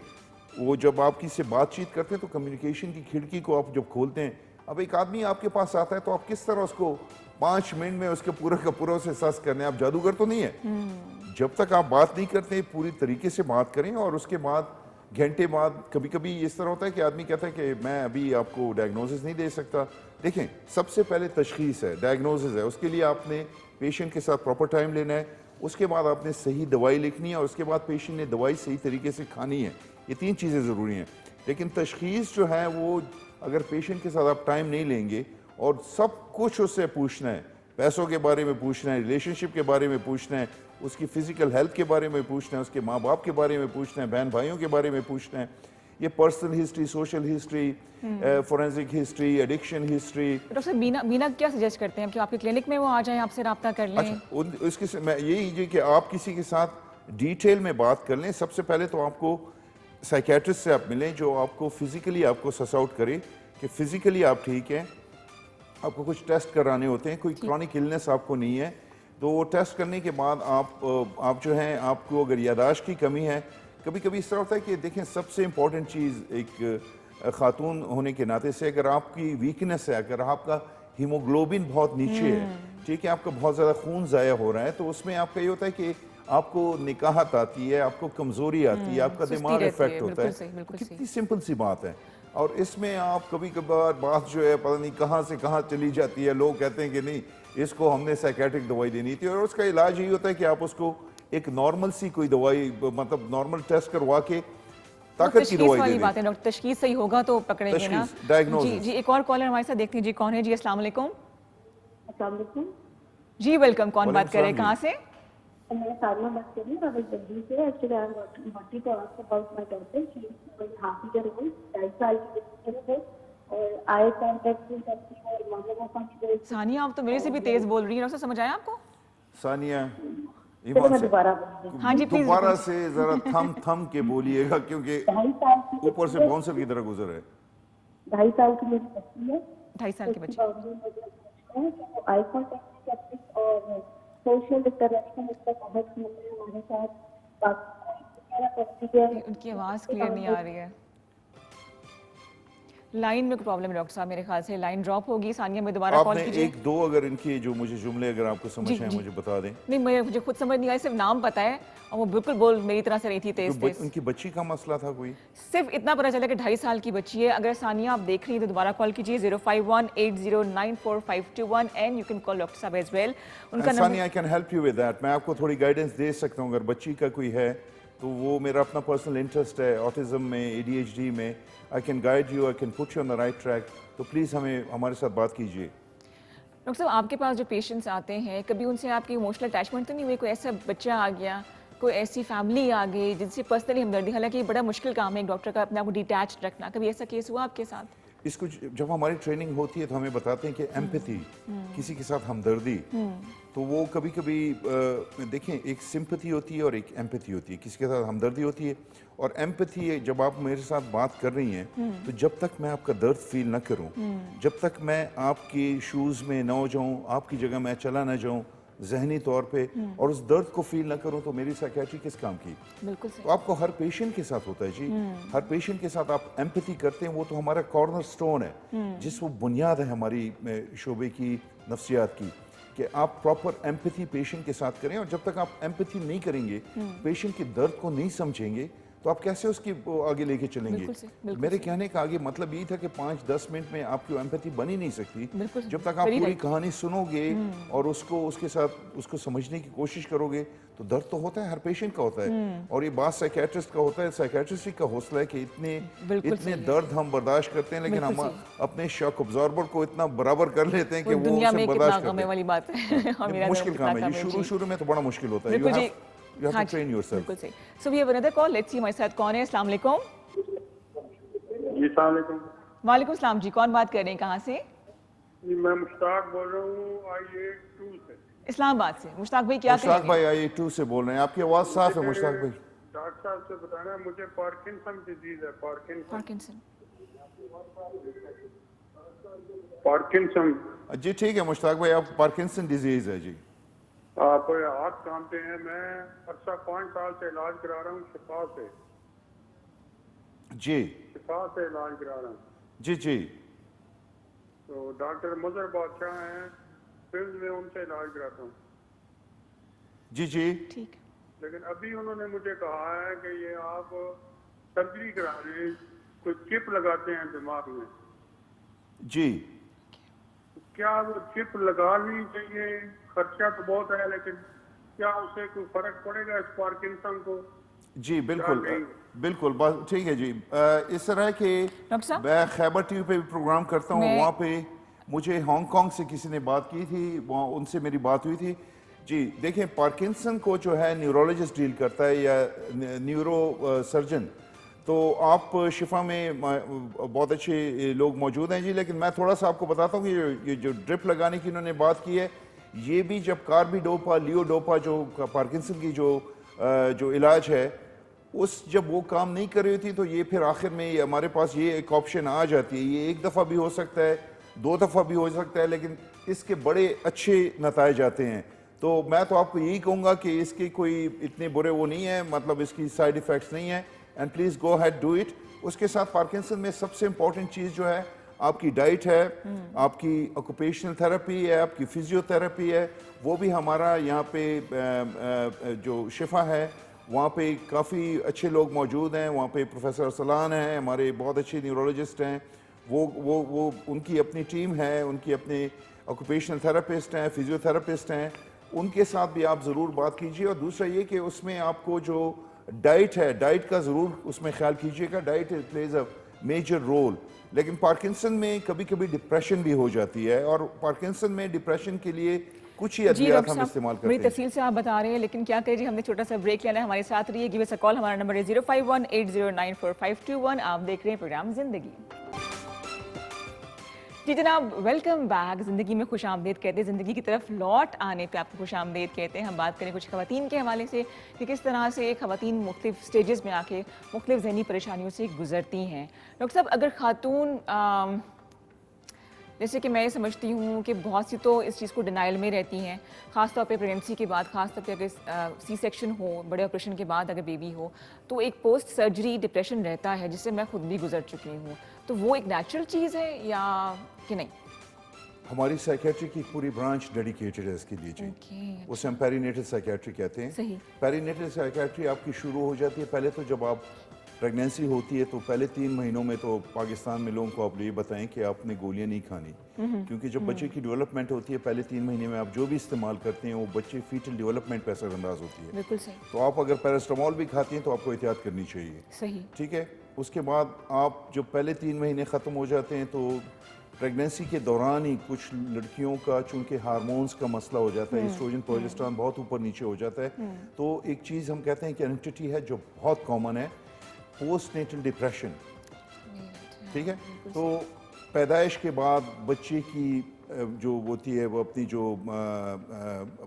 वो जब आप किसी से बातचीत करते हैं तो कम्युनिकेशन की खिड़की को आप जब खोलते हैं, अब एक आदमी आपके पास आता है तो आप किस तरह उसको 5 मिनट में उसके पूरा का पूरा उसे सस करने, आप जादूगर तो नहीं है। जब तक आप बात नहीं करते पूरी तरीके से बात करें, और उसके बाद घंटे बाद कभी कभी इस तरह होता है कि आदमी कहता है कि मैं अभी आपको डायग्नोसिस नहीं दे सकता। देखें, सबसे पहले तशखीस है, डायग्नोसिस है, उसके लिए आपने पेशेंट के साथ प्रॉपर टाइम लेना है, उसके बाद आपने सही दवाई लिखनी है, और उसके बाद पेशेंट ने दवाई सही तरीके से खानी है। ये 3 चीज़ें ज़रूरी हैं। लेकिन तशखीस जो है वो अगर पेशेंट के साथ आप टाइम नहीं लेंगे और सब कुछ उससे पूछना है, पैसों के बारे में पूछना है, रिलेशनशिप के बारे में पूछना है, उसकी फ़िज़िकल हेल्थ के बारे में पूछना है, उसके माँ बाप के बारे में पूछना है, बहन भाइयों के बारे में पूछना है, ये personal history, social history, forensic history, addiction history. Doctor Meena क्या सजेस्ट करते हैं कि आपके क्लिनिक में वो आ जाएं, आपसे रब्ता कर लें? अच्छा, इसके मैं यही कि आप किसी के साथ डिटेल में बात कर लें। सबसे पहले तो आपको साइकेट्रिस्ट से आप मिलें जो आपको फिज़िकली आपको सस आउट करे कि फ़िज़िकली आप ठीक हैं। आपको कुछ टेस्ट कराने होते हैं, कोई क्रॉनिक इलनेस आपको नहीं है, तो वो टेस्ट करने के बाद आप जो हैं, आपको अगर यादाश्त की कमी है, कभी कभी इस तरह होता है कि देखें, सबसे इम्पॉर्टेंट चीज़ एक खातून होने के नाते से, अगर आपकी वीकनेस है, अगर आपका हीमोग्लोबिन बहुत नीचे है, ठीक है, आपका बहुत ज़्यादा खून ज़ाया हो रहा है, तो उसमें आपका ये होता है कि आपको निकाहत आती है, आपको कमज़ोरी आती है, आपका दिमाग इफेक्ट होता है। कितनी सिंपल सी बात है। और इसमें आप कभी कभार बात जो है पता नहीं कहाँ से कहाँ चली जाती है। लोग कहते हैं कि नहीं, इसको हमने साइकेट्रिक दवाई देनी थी, और उसका इलाज यही होता है कि आप उसको एक नॉर्मल सी कोई दवाई, मतलब नॉर्मल टेस्ट करवा के ताकत की दवाई दे बात है। डॉक्टर, तशखीस सही होगा तो पकड़ेंगे ना। डायग्नोसिस। जी, एक और कॉलर हमारे साथ देखते हैं जी, कौन है जी? अस्सलाम वालेकुम। अस्सलाम वालेकुम जी, वेलकम। कौन बात कर रहे हैं, कहाँ से? मैं साधना बात कर रही हूँ दिल्ली से। Actually I am wanting to ask about my daughter. She is half year old, 2.5 साल की बच्ची है, और आई कांटेक्ट में करती है, और मम्मा पापा की। सानिया, आप तो मेरे से भी तेज बोल रही हैं। डॉक्टर, समझ आया आपको? सानिया, मैं दोबारा हाँ जी, प्लीज दोबारा से जरा थम के बोलिएगा, क्योंकि 2.5 साल की ऊपर से बाउंसर की तरह गुजर है। 2.5 साल की मेरी बच्ची है। 2.5 साल की बच्ची। आई कांटेक्ट करती और सोशल इंटरेक्शन इसका बहुत कम है हमारे साथ। बात करती है। उनकी आवाज़ क्लियर नहीं आ रही है। लाइन में प्रॉब्लम है डॉक्टर साहब, मेरे ख्याल से लाइन ड्रॉप होगी। सानिया में दोबारा कॉल आपने कीजिए। एक दो अगर इनके जो मुझे जुमले अगर आपको समझ जी, आए जी। मुझे बता दें। नहीं, मुझे खुद समझ नहीं आया, सिर्फ नाम पता है और वो बिल्कुल बोल मेरी तरह से रही थी तेज तेज। उनकी बच्ची का मसला था कोई? सिर्फ इतना पता चला कि 2.5 साल की बच्ची है। अगर सानिया आप देख रही हैं तो दोबारा कॉल कीजिए 05180945521 and you can call doctor साहब एज वेल। उनका Sania, number I can help you with that. मैं आपको थोड़ी गाइडेंस दे सकता हूँ। अगर बच्ची का कोई है तो वो मेरा अपना पर्सनल इंटरेस्ट है ऑटिज्म में, ADHD में। I can guide you, I can put you on the right track. तो प्लीज़ हमारे साथ बात कीजिए। डॉक्टर साहब, आपके पास जो पेशेंट्स आते हैं, कभी उनसे आपकी इमोशनल अटैचमेंट तो नहीं हुई? कोई ऐसा बच्चा आ गया, कोई ऐसी फैमिली आ गई जिनसे पर्सनली हमदर्दी, हालांकि ये बड़ा मुश्किल काम है एक डॉक्टर का अपने आप को डिटैच रखना, कभी ऐसा केस हुआ आपके साथ? इसको जब हमारी ट्रेनिंग होती है तो हमें बताते हैं कि एम्पैथी, किसी के साथ हमदर्दी, तो वो कभी कभी देखें एक सिंपैथी होती है और एक एम्पैथी होती है। किसी के साथ हमदर्दी होती है और एम्पैथी जब आप मेरे साथ बात कर रही हैं तो जब तक मैं आपका दर्द फील ना करूं, जब तक मैं आपके शूज़ में ना हो जाऊं, आपकी जगह मैं चला ना जाऊं जहनी तौर पे और उस दर्द को फील ना करूं, तो मेरी साइकियाट्री किस काम की? बिल्कुल तो आपको हर पेशेंट के साथ होता है जी। हर पेशेंट के साथ आप एम्पैथी करते हैं, वो तो हमारा कॉर्नर स्टोन है, जिस वो बुनियाद है हमारी शोबे की, नफ्सियात की, कि आप प्रॉपर एम्पैथी पेशेंट के साथ करें। और जब तक आप एम्पैथी नहीं करेंगे, पेशेंट के दर्द को नहीं समझेंगे, तो आप कैसे उसकी आगे लेके चलेंगे? बिल्कुल मेरे कहने का आगे मतलब ये था कि 5-10 मिनट में आपकी एम्पैथी बन ही नहीं सकती जब तक आप पूरी कहानी सुनोगे और उसके साथ उसको समझने की कोशिश करोगे। तो दर्द तो होता है, हर पेशेंट का होता है और ये बात साइकियाट्रिस्ट का होता है। साइकियाट्रिस्ट का हौसला है कि इतने दर्द हम बर्दाश्त करते हैं, लेकिन हम अपने शॉक अब्जॉर्बर को इतना बराबर कर लेते हैं कि वो उसे बर्दाश्त करते हैं। वाली बात है। मुश्किल काम है जी, शुरू में तो बड़ा मुश्किल होता है। You have to train yourself. बिल्कुल सही। So we have another call. Let's see हमारे साथ कौन है। अस्सलाम वालेकुम। जी अस्सलाम वालेकुम। वालेकुम सलाम जी, कौन बात कर रहे हैं, कहाँ से? जी मैं मुश्ताक बोल रहा हूँ IA2 से। इस्लामाबाद से। मुश्ताक भाई क्या मुश्ताक भाई IA2 से बोल रहे हैं, आपकी आवाज़ साफ है मुश्ताक भाई। डॉक्टर साहब से बताना है, मुझे पार्किंसन डिजीज है। पार्किंसन जी ठीक है मुश्ताक भाई, आप पार्किंसन डिजीज है जी। आप हाथ कामते हैं। मैं अरसा 5 साल से इलाज करा रहा हूँ शिफा से। जी शिफा से इलाज करा रहा हूँ। जी जी। तो डॉक्टर मुजर बादशाह हैं, फिल्म में उनसे इलाज कराता हूँ। जी जी ठीक। लेकिन अभी उन्होंने मुझे कहा है कि ये आप सर्जरी करा रहे हैं, कोई चिप लगाते हैं दिमाग में। जी क्या वो चिप लगानी चाहिए? खर्चा तो बहुत है, लेकिन क्या उससे कोई फर्क पड़ेगा इस पार्किंसन को? जी बिल्कुल बिल्कुल, बस ठीक है जी। इस तरह के मैं खैबर टीवी पे भी प्रोग्राम करता हूँ, वहाँ पे मुझे हांगकांग से किसी ने बात की थी, वहाँ उनसे मेरी बात हुई थी जी। देखें पार्किंसन को जो है न्यूरोलॉजिस्ट डील करता है या न्यूरो सर्जन। तो आप शिफा में बहुत अच्छे लोग मौजूद हैं जी। लेकिन मैं थोड़ा सा आपको बताता हूँ कि ये जो ड्रिप लगाने की इन्होंने बात की है, ये भी जब कार्बिडोपा लियोडोपा जो पार्किंसन की जो इलाज है जब वो काम नहीं कर रही थी, तो ये फिर आखिर में हमारे पास ये एक ऑप्शन आ जाती है। ये 1 दफ़ा भी हो सकता है, 2 दफ़ा भी हो सकता है, लेकिन इसके बड़े अच्छे नताइज आते हैं। तो मैं तो आपको यही कहूँगा कि इसके कोई इतने बुरे वो नहीं है, मतलब इसकी साइड इफ़ेक्ट्स नहीं है। And please go had do it. उसके साथ पार्किंसन में सबसे इम्पॉर्टेंट चीज़ जो है आपकी डाइट है, आपकी ऑक्यूपेशनल थेरेपी है, आपकी फिजियोथेरेपी है। वो भी हमारा यहाँ पे जो शिफा है वहाँ पे काफ़ी अच्छे लोग मौजूद हैं। वहाँ पे प्रोफेसर अरसलान हैं, हमारे बहुत अच्छे न्यूरोलॉजिस्ट हैं। वो उनकी अपनी टीम है, उनकी अपने ऑक्यूपेशनल थेरेपिस्ट हैं, फिजियोथेरेपिस्ट हैं। उनके साथ भी आप ज़रूर बात कीजिए। और दूसरा ये कि उसमें आपको जो डाइट है, डाइट का ज़रूर उसमें ख्याल कीजिएगा। Diet plays a major role. लेकिन पार्किंसन में कभी कभी डिप्रेशन भी हो जाती है, और पार्किंसन में डिप्रेशन के लिए कुछ ही अद्वियात हम इस्तेमाल करते बड़ी हैं। तफसील से आप बता रहे हैं, लेकिन क्या करें जी, हमने छोटा सा ब्रेक लेना है। हमारे साथ रहिए, गिव अस अ कॉल। हमारा नंबर है 0518094521। आप देख रहे हैं प्रोग्राम जिंदगी। जी जनाब, वेलकम बैक। ज़िंदगी में खुश आमदीद कहते हैं, ज़िंदगी की तरफ लौट आने पे आपको खुश आमदीद कहते हैं। हम बात करें कुछ ख़वातीन के हवाले से कि किस तरह से ख़वातीन मुख्तलिफ स्टेजेस में आके मुख्तलिफ ज़हनी परेशानियों से गुजरती हैं। डॉक्टर साहब, अगर ख़ातून जैसे कि मैं ये समझती हूँ कि बहुत सी तो इस चीज़ को डिनाइल में रहती हैं, ख़ास तौर पे प्रेगनेंसी के बाद, ख़ास तौर पे अगर सी सेक्शन हो, बड़े ऑपरेशन के बाद अगर बेबी हो, तो एक पोस्ट सर्जरी डिप्रेशन रहता है, जिससे मैं खुद भी गुजर चुकी हूँ। तो वो एक नेचुरल चीज़ है या कि नहीं? हमारी साइकेट्री की पूरी ब्रांच डेडिकेटेड है इसके लिए जी। ओके, उसे हम पेरीनेटल साइकेट्री कहते हैं। सही। पेरीनेटल साइकेट्री आपकी शुरू हो जाती है पहले तो जब आप प्रेगनेंसी होती है, तो पहले 3 महीनों में तो पाकिस्तान में लोगों को आप ये बताएं कि आपने गोलियां नहीं खानी, क्योंकि जब बच्चे की डेवलपमेंट होती है पहले 3 महीने में आप जो भी इस्तेमाल करते हैं वो बच्चे फीटल डेवलपमेंट पे असरअंदाज होती है। बिल्कुल सही। तो आप अगर पैरास्टामोल भी खाती हैं तो आपको एहतियात करनी चाहिए। सही। ठीक है। उसके बाद आप जब पहले 3 महीने ख़त्म हो जाते हैं तो प्रेगनेंसी के दौरान ही कुछ लड़कियों का चूंकि हार्मोन्स का मसला हो जाता है, एस्ट्रोजन प्रोजेस्टेरॉन बहुत ऊपर नीचे हो जाता है, तो एक चीज़ हम कहते हैं कि एंटिटी है जो बहुत कॉमन है, पोस्टनेटल डिप्रेशन। ठीक है। तो पैदाइश के बाद बच्चे की जो होती है वो अपनी जो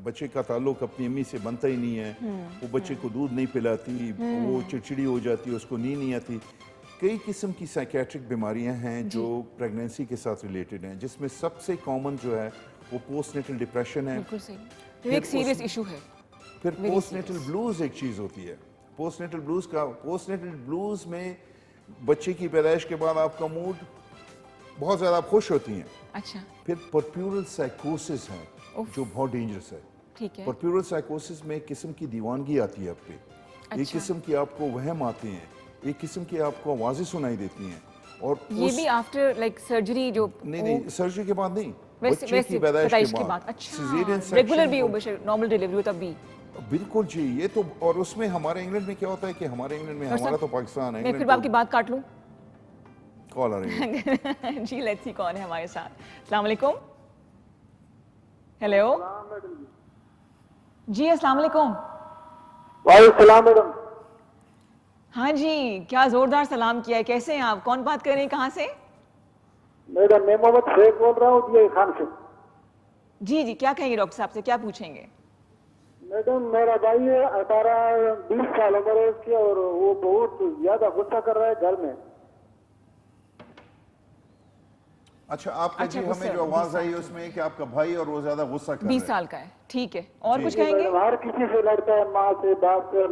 बच्चे का ताल्लुक अपनी अम्मी से बनता ही नहीं है, वो बच्चे को दूध नहीं पिलाती, वो चिड़चिड़ी हो जाती है, उसको नींद नहीं आती। कई किस्म की साइकेट्रिक बीमारियां हैं जो प्रेगनेंसी के साथ रिलेटेड हैं, जिसमें सबसे कॉमन जो है वो पोस्टनेटल डिप्रेशन है। बिल्कुल सही। तो एक सीरियस इशू है। फिर पोस्टनेटल ब्लूज एक चीज़ होती है। पोस्टनेटल ब्लूज में बच्चे की पैदाइश के बाद आपका मूड बहुत ज़्यादा खुश होती हैं। अच्छा। फिर परप्यूरल साइकोसिस है जो बहुत डेंजरस है। ठीक है। परप्यूरल साइकोसिस में एक किस्म की दीवानगी आती है आप पे, एक अच्छा। किस्म की आपको वहम आते हैं, एक किस्म की आपको आवाज़ें सुनाई देती हैं। और ये भी आफ्टर लाइक सर्जरी जो नहीं सर्जरी के बाद नहीं, वैसे बच्चे की पैदाइश के बाद। अच्छा, सिजेरियन रेगुलर भी हो, सेक्शन नॉर्मल डिलीवरी हो तब भी। बिल्कुल जी। ये तो और उसमें हमारे इंग्लैंड में क्या होता है कि हमारे इंग्लैंड में, हमारा तो पाकिस्तान है, मैं फिर इंग्लैंड आपकी बात काट लूं। कॉल आ रही है। जी लेट्स सी कौन है हमारे साथ। अस्सलाम वालेकुम। हेलो जी, अस्सलाम वालेकुम। वालेकुम सलाम मैडम। हाँ जी, क्या जोरदार सलाम किया है। कैसे हैं आप? कौन बात कर रहे हैं, कहाँ से? मैडम मैं मोहम्मद शेख बोल रहा हूँ दिया खान से। जी जी, क्या कहेंगे डॉक्टर साहब से, क्या पूछेंगे? मैडम मेरा भाई है 18-20 साल उम्र है उसकी, और वो बहुत ज्यादा गुस्सा कर रहा है घर में। अच्छा, आपने अच्छा, जी गुस्सा, हमें जो 20 आवाज साल आई उसमें कि आपका भाई और वो ज्यादा गुस्सा कर 20 रहा है। साल का है, ठीक है। और जी। कुछ कहेंगे? मैडम हर किसी से लड़ता है, माँ से, बाप से,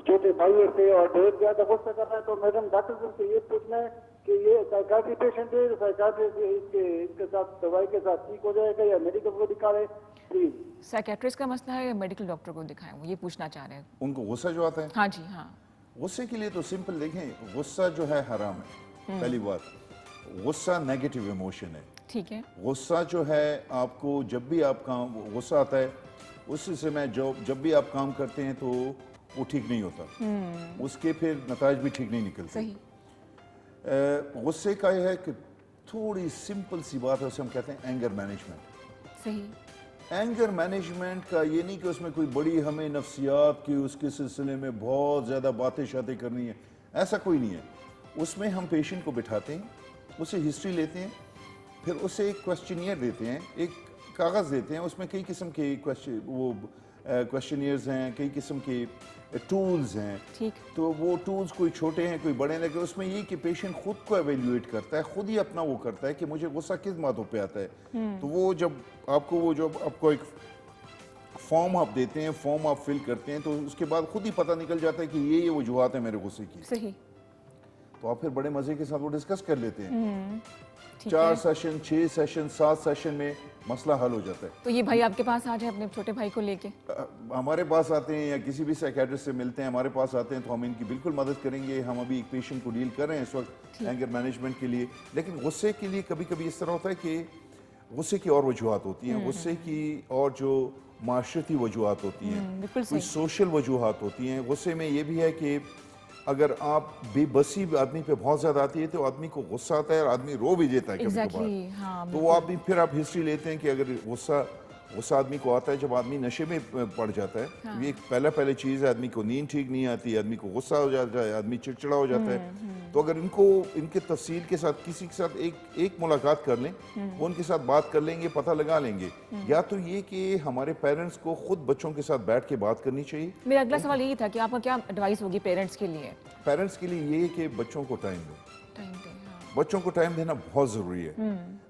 छोटे भाइयों से, और बहुत ज्यादा गुस्सा कर रहा है। तो मैडम डॉक्टर साहब से ये पूछना है कि ये साइकाट्री पेशेंट है, साइकाट्री से इसके साथ दवाई के साथ ठीक हो जाएगा या मेडिकल को दिखावे प्लीज? साइकेट्रिस्ट का मसला है या मेडिकल डॉक्टर को दिखाएं, वो ये पूछना चाह रहे हैं। उनको गुस्सा जो आता है, हाँ जी, हाँ। गुस्से के लिए तो सिंपल देखें, गुस्सा जो है हराम है। पहली बात, गुस्सा नेगेटिव इमोशन है। ठीक है। गुस्सा जो है आपको जब भी आप काम गुस्सा आता है उस समय जब भी आप काम करते हैं तो वो ठीक नहीं होता, उसके फिर नताज भी ठीक नहीं निकलते। सही। गुस्से का यह है कि थोड़ी सिंपल सी बात है, उसे हम कहते हैं एंगर मैनेजमेंट। सही। एंगर मैनेजमेंट का ये नहीं कि उसमें कोई बड़ी हमें नफ्सियात की उसके सिलसिले में बहुत ज़्यादा बातें शातें करनी है, ऐसा कोई नहीं है। उसमें हम पेशेंट को बिठाते हैं, उससे हिस्ट्री लेते हैं, फिर उसे एक क्वेश्चनियर देते हैं, एक कागज़ देते हैं, उसमें कई किस्म के क्वेश्चनियर्स हैं, कई किस्म के टूल्स हैं। ठीक। तो वो टूल्स कोई छोटे हैं कोई बड़े हैं, लेकिन उसमें ये कि पेशेंट खुद को एवेल्यूएट करता है, खुद ही अपना वो करता है कि मुझे गुस्सा किस बातों पे आता है। तो वो जब आपको एक फॉर्म आप देते हैं, फॉर्म आप फिल करते हैं, तो उसके बाद खुद ही पता निकल जाता है कि ये वजूहत है मेरे गुस्से की। सही। तो आप फिर बड़े मजे के साथ वो डिस्कस कर लेते हैं। ठीक 4 है। सेशन, 6 सेशन, 7 सेशन में मसला हल हो जाता है। तो ये भाई आपके पास आ जाए अपने छोटे भाई को लेके? हमारे पास आते हैं या किसी भी साइकेट्रिस्ट से मिलते हैं, हमारे पास आते हैं तो हम इनकी बिल्कुल मदद करेंगे। हम अभी एक पेशेंट को डील कर रहे हैं इस वक्त एंगर मैनेजमेंट के लिए, लेकिन गुस्से के लिए कभी कभी इस तरह होता है कि गुस्से की और वजूहत होती हैं, गुस्से की और जो माशरती वजूहत होती हैं, बिल्कुल कोई सही। सोशल वजूहत होती हैं। गुस्से में ये भी है कि अगर आप बेबसी आदमी पे बहुत ज्यादा आती है तो आदमी को गुस्सा आता है और आदमी रो भी देता है कभी एग्जैक्टली, कभार। हाँ। तो वो आदमी फिर आप हिस्ट्री लेते हैं कि अगर गुस्सा आदमी को आता है जब आदमी नशे में पड़ जाता है। हाँ। ये एक पहले चीज़ है, आदमी को नींद ठीक नहीं आती, आदमी को गुस्सा हो जाता है, आदमी चिड़चिड़ा हो जाता है। तो अगर इनके तफसील के साथ किसी के साथ एक मुलाकात कर लें, वो उनके साथ बात कर लेंगे, पता लगा लेंगे। या तो ये कि हमारे पेरेंट्स को खुद बच्चों के साथ बैठ के बात करनी चाहिए। मेरा अगला सवाल यही था कि आपका क्या एडवाइस होगी पेरेंट्स के लिए? पेरेंट्स के लिए ये कि बच्चों को टाइम दें। टाइम पे, हाँ। बच्चों को टाइम देना बहुत ज़रूरी है।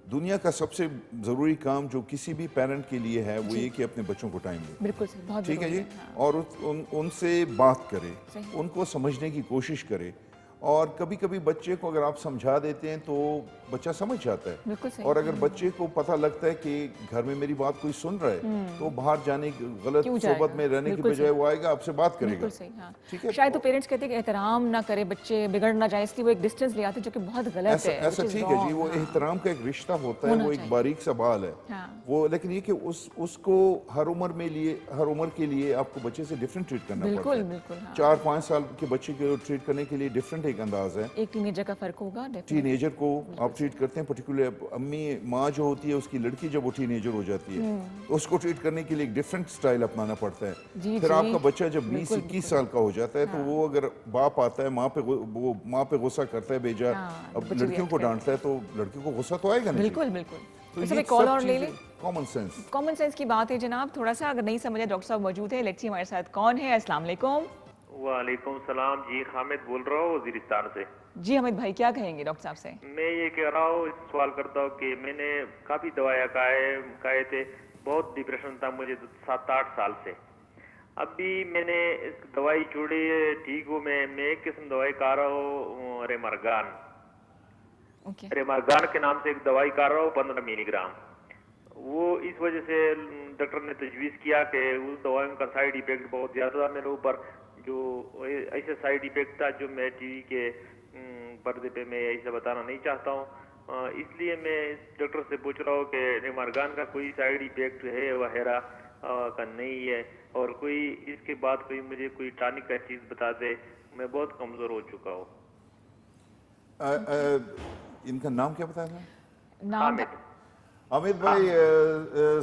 दुनिया का सबसे ज़रूरी काम जो किसी भी पेरेंट के लिए है वो ये कि अपने बच्चों को टाइम दे। बिल्कुल सही, बहुत ठीक है जी। ज़रूरी हाँ। और उनसे बात करे, सही। उनको समझने की कोशिश करे। और कभी कभी बच्चे को अगर आप समझा देते हैं तो बच्चा समझ जाता है। बिल्कुल सही। और अगर बच्चे को पता लगता है कि घर में मेरी बात कोई सुन रहा है तो बाहर जाने की गलत क्यों सोबत जाएगा? में रहने की बिल्कुल बजाय वो आएगा आपसे बात करेगा। बिल्कुल सही। हाँ, ठीक है। शायद तो पेरेंट्स कहते हैं कि एहतराम ना करे बच्चे, बिगड़ ना जाए, इसलिए वो एक डिस्टेंस ले आते हैं, जो कि बहुत गलत ऐसा है। ऐसा which is ठीक है जी, wrong। वो हाँ, एहतराम का एक रिश्ता होता है, होना वो एक चाहिए। बारीक सा बाल है हाँ। वो। लेकिन ये कि उसको हर उम्र के लिए आपको बच्चे से डिफरेंट ट्रीट करना पड़ता बिल्कुल है। बिल्कुल। हाँ, 4-5 साल के बच्चे को ट्रीट करने के लिए डिफरेंट एक अंदाज है। एक टीनेजर का फर्क होगा definitely। टीनेजर को आप ट्रीट करते हैं, पर्टिकुलर अम्मी माँ जो होती है उसकी लड़की जब वो टीनेजर हो जाती है तो उसको ट्रीट करने के लिए एक डिफरेंट स्टाइल अपनाना पड़ता है। जी, फिर जी। आपका बच्चा जब बिल्कुल, 20-21 साल का हो जाता है तो वो अगर बाप आता है वो माँ पे गुस्सा करता है बेजा, हाँ, अब बच्चे लड़कियों को react डांटता है तो लड़कियों को गुस्सा तो आएगा नहीं। बिल्कुल बिल्कुल। तो इस ये समय कॉल सब और ले ले। चीजें कॉमन सेंस। कॉमन सेंस की बात है जनाब, थोड़ा सा अगर नहीं समझे डॉक्टर साहब मौजूद है, लेट्स सी हमारे साथ कौन है। अस्सलाम वालेकुम। वालेकुम सलाम जी, हामिद बोल रहा हूँ वजीरिस्तान से। जी हमिद भाई, क्या कहेंगे डॉक्टर साहब से? मैं ये कह रहा हूँ, सवाल करता हूँ कि मैंने काफ़ी दवाइयाँ खाए थे, बहुत डिप्रेशन था मुझे 7-8 साल से। अभी मैंने इस दवाई छोड़ी, ठीक हूँ मैं एक किस्म दवाई खा रहा हूँ रेमरगान। ओके। रेमरगान के नाम से एक दवाई खा रहा हूँ 15 मिलीग्राम। वो इस वजह से डॉक्टर ने तजवीज़ किया कि उस दवाइयों का साइड इफेक्ट बहुत ज़्यादा था मेरे ऊपर, जो ऐसे साइड इफेक्ट था जो मैं टीवी के पर्दे पे मैं ऐसे बताना नहीं चाहता हूँ। इसलिए मैं डॉक्टर से पूछ रहा हूँ कि रेमरगान का कोई साइड इफेक्ट है वगैरह का नहीं है, और कोई इसके बाद कोई मुझे कोई टॉनिक का चीज़ बता दे, मैं बहुत कमज़ोर हो चुका हूँ। इनका नाम क्या बताया था? नाम हामिद। अमित भाई,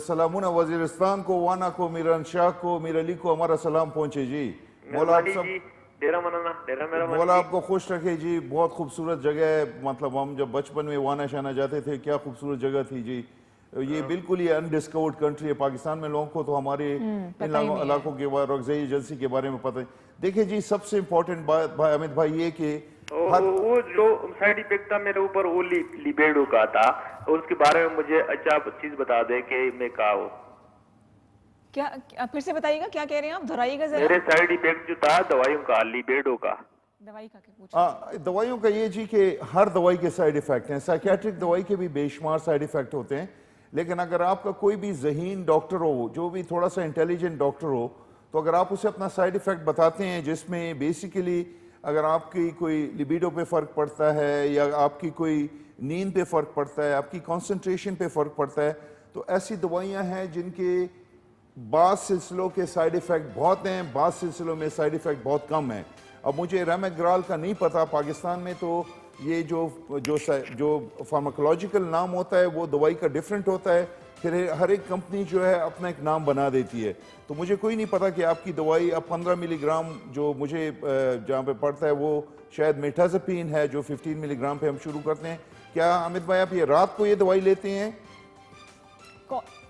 सलामुना वजीरिस्तान को, वाना को, मीरान शाह को, मीर अली को हमारा सलाम पहुंचे जी। मौला आप सब, जी, डेरा मनाना, डेरा मेरा मौला आपको खुश रखे जी। बहुत खूबसूरत जगह है, मतलब हम जब बचपन में वाना शाना जाते थे, क्या खूबसूरत जगह थी जी। ये बिल्कुल ही अनडिस्कवर्ड कंट्री है। पाकिस्तान में लोगों को तो हमारे इन इलाकों के रॉकज़ई एजेंसी के बारे में पता है। देखिए जी, सबसे इम्पोर्टेंट बात भाई अमित भाई ये कि वो जो साइड इफेक्ट था मेरे ऊपर वो लिबिडो का था, उसके बारे में मुझे अच्छा चीज बता दे कि मैं क्या हूँ। क्या फिर से बताइएगा, क्या कह रहे हैं आप, दोहराइएगा जरा। मेरे साइड इफेक्ट जो था दवाइयों का, लिबिडो का। दवाई का क्या पूछा? दवाइयों का ये जी कि हर दवाई के साइड इफेक्ट हैं। साइकेट्रिक दवाई के भी बेशुमार साइड इफेक्ट होते हैं, लेकिन अगर आपका कोई भी ज़हीन डॉक्टर हो, जो भी थोड़ा सा इंटेलिजेंट डॉक्टर हो, तो अगर आप उसे अपना साइड इफेक्ट बताते हैं जिसमें बेसिकली अगर आपकी कोई लिबिडो पे फ़र्क पड़ता है या आपकी कोई नींद पे फ़र्क पड़ता है, आपकी कंसंट्रेशन पे फ़र्क पड़ता है, तो ऐसी दवाइयां हैं जिनके बाज़ सिलसिलों के साइड इफ़ेक्ट बहुत हैं, बाज़ सिलसिलों में साइड इफ़ेक्ट बहुत कम हैं। अब मुझे रेमेग्राल का नहीं पता, पाकिस्तान में तो ये जो फार्माकोलॉजिकल नाम होता है वो दवाई का डिफरेंट होता है, फिर हर एक कंपनी जो है अपना एक नाम बना देती है। तो मुझे कोई नहीं पता कि आपकी दवाई अब 15 मिलीग्राम जो मुझे जहाँ पे पड़ता है वो शायद मेटाज़ेपिन है, जो 15 मिलीग्राम पे हम शुरू करते हैं। क्या अमित भाई आप ये रात को ये दवाई लेते हैं?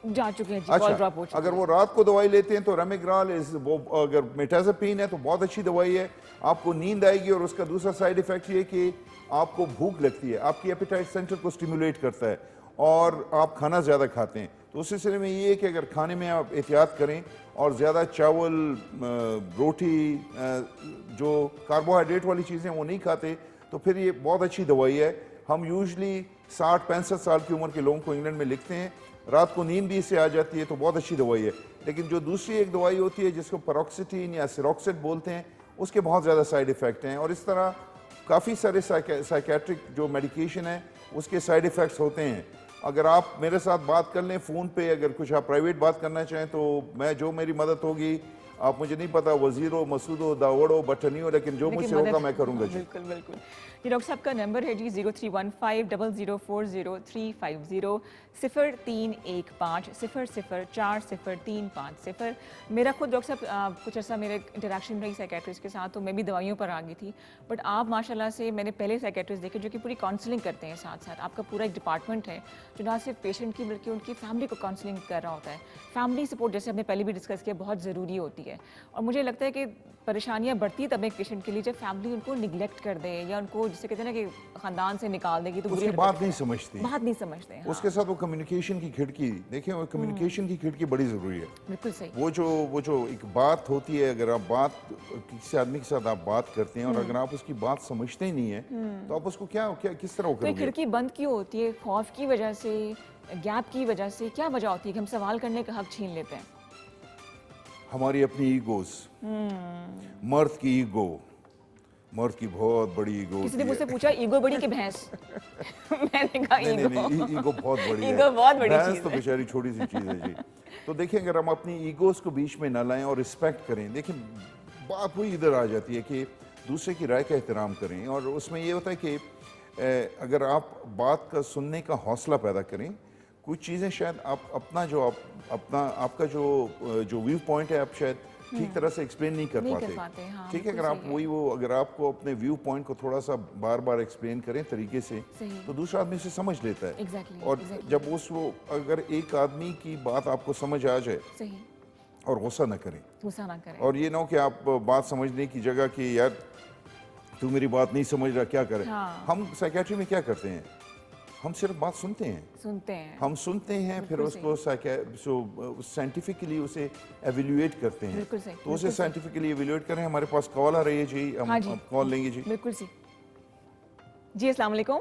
जा चुके हैं जी, अच्छा, कॉल ड्रॉप हो चुकी अगर है। वो रात को दवाई लेते हैं तो रेमेग्राल वो अगर मेटाज़ेपिन है तो बहुत अच्छी दवाई है, आपको नींद आएगी। और उसका दूसरा साइड इफेक्ट ये कि आपको भूख लगती है, आपकी एपेटाइट सेंटर को स्टिमुलेट करता है और आप खाना ज़्यादा खाते हैं। तो उस सिलसिले में ये है कि अगर खाने में आप एहतियात करें और ज़्यादा चावल, रोटी, जो कार्बोहाइड्रेट वाली चीज़ें वो नहीं खाते, तो फिर ये बहुत अच्छी दवाई है। हम यूजली 60-65 साल की उम्र के लोगों को इंग्लैंड में लिखते हैं, रात को नींद भी इससे आ जाती है, तो बहुत अच्छी दवाई है। लेकिन जो दूसरी एक दवाई होती है जिसको पेरोक्सिटिन या सिरोक्सिड बोलते हैं, उसके बहुत ज़्यादा साइड इफ़ेक्ट हैं। और इस तरह काफ़ी सारे साइकेट्रिक जो मेडिकेशन है उसके साइड इफ़ेक्ट्स होते हैं। अगर आप मेरे साथ बात कर लें फ़ोन पे, अगर कुछ आप प्राइवेट बात करना चाहें तो मैं जो मेरी मदद होगी, आप मुझे नहीं पता वजीरो, मसूदो, दावड़ो, बटनियो, लेकिन जो मुझसे होगा मैं करूँगा जी। बिल्कुल बिल्कुल। ये डॉक्टर साहब का नंबर है जी 031500400350 031500400350। मेरा खुद डॉक्टर साहब कुछ अर्सा मेरे इंटरेक्शन रही साइकेट्रिस्ट के साथ, तो मैं भी दवाइयों पर आ गई थी। बट आप माशाल्लाह से, मैंने पहले साइकेट्रिस्ट देखे जो कि पूरी काउंसलिंग करते हैं, साथ साथ आपका पूरा एक डिपार्टमेंट है जो ना सिर्फ पेशेंट की बल्कि उनकी फैमिली को काउंसलिंग कर रहा होता है। फैमिली सपोर्ट, जैसे हमने पहले भी डिस्कस किया, बहुत ज़रूरी होती है। है। और मुझे लगता है कि परेशानियां बढ़ती तब एक पेशेंट के लिए जब फैमिली उनको निगलेक्ट कर दे या उनको जिसे कहते हैं ना कि खानदान से निकाल देगी तो बुरी उसकी हरकत बात करते नहीं हैं। समझती, बात नहीं समझते हैं, उसके साथ वो कम्युनिकेशन की खिड़की देखिए, वो कम्युनिकेशन की खिड़की बड़ी ज़रूरी है। बिल्कुल सही। वो जो एक बात होती है, अगर आप बात किसी आदमी के साथ आप बात करते हैं और अगर आप उसकी बात समझते ही नहीं है तो आप उसको क्या क्या किस तरह वो तो ये करोगे? खिड़की बंद क्यों होती है? खौफ की वजह से, गैप की वजह से, क्या वजह होती है कि हम सवाल करने का हक छीन लेते हैं? हमारी अपनी ईगोस, मर्द की ईगो, मर्द की बहुत बड़ी ईगो किसी ने होती मुझसे है। पूछा ईगो बड़ी कि भैंस? मैंने कहा नहीं नहीं ईगो। नहीं, ईगो बहुत बड़ी है। ईगो बहुत बड़ी भैंस चीज़ तो है। बेचारी छोटी सी चीज़ है जी। तो देखिए, अगर हम अपनी ईगोस को बीच में न लाएं और रिस्पेक्ट करें, देखिए बात वही इधर आ जाती है कि दूसरे की राय का एहतराम करें। और उसमें ये होता है कि अगर आप बात का सुनने का हौसला पैदा करें, कुछ चीज़ें शायद आप अपना जो आपका जो व्यू पॉइंट है, आप शायद ठीक तरह से एक्सप्लेन नहीं कर पाते। हाँ, ठीक है, अगर बिल्कुल आप सही है। वही वो अगर आपको अपने व्यू पॉइंट को थोड़ा सा बार बार एक्सप्लेन करें तरीके से, सही। तो दूसरा आदमी उसे समझ लेता है। Exactly, और exactly. जब अगर एक आदमी की बात आपको समझ आ जाए सही, और गुस्सा न करें, गुस्सा ना करें। और ये ना हो कि आप बात समझने की जगह कि यार तू मेरी बात नहीं समझ रहा, क्या करें। हाँ। हम साइकियाट्री में क्या करते हैं, हम सिर्फ बात सुनते हैं। सुनते हैं। हम सुनते हैं, फिर बिल्कुल उसको साइंटिफिकली उसे एवेल्युएट करते हैं। बिल्कुल सही, तो उसे बिल्कुल सही। साइंटिफिकली एवेल्युएट करें। हमारे पास कॉल आ रही है जी, हाँ जी। हम कॉल लेंगे जी। बिल्कुल सी। जी अस्सलाम वालेकुम।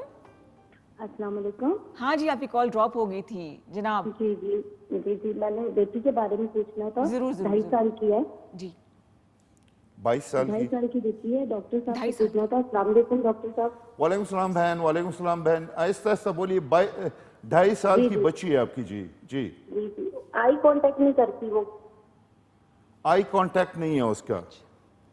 अस्सलाम वालेकुम। हाँ जी, आपकी कॉल ड्रॉप हो गई थी जनाब। जी जी जी जी, मैंने बेटी के बारे में पूछना था। जरूर, जरूर, 2.5 साल की है। जी 22 साल 2.5 की। साल की बेटी है। डॉक्टर साहब 2.5 से पूछना था। अस्सलाम वालेकुम डॉक्टर साहब। वालेकुम सलाम बहन, वालेकुम सलाम बहन, आहिस्ता आहिस्ता बोलिए। 2.5 साल जी, की जी। बच्ची है आपकी जी। जी, जी जी, आई कांटेक्ट नहीं करती वो। आई कांटेक्ट नहीं है उसका।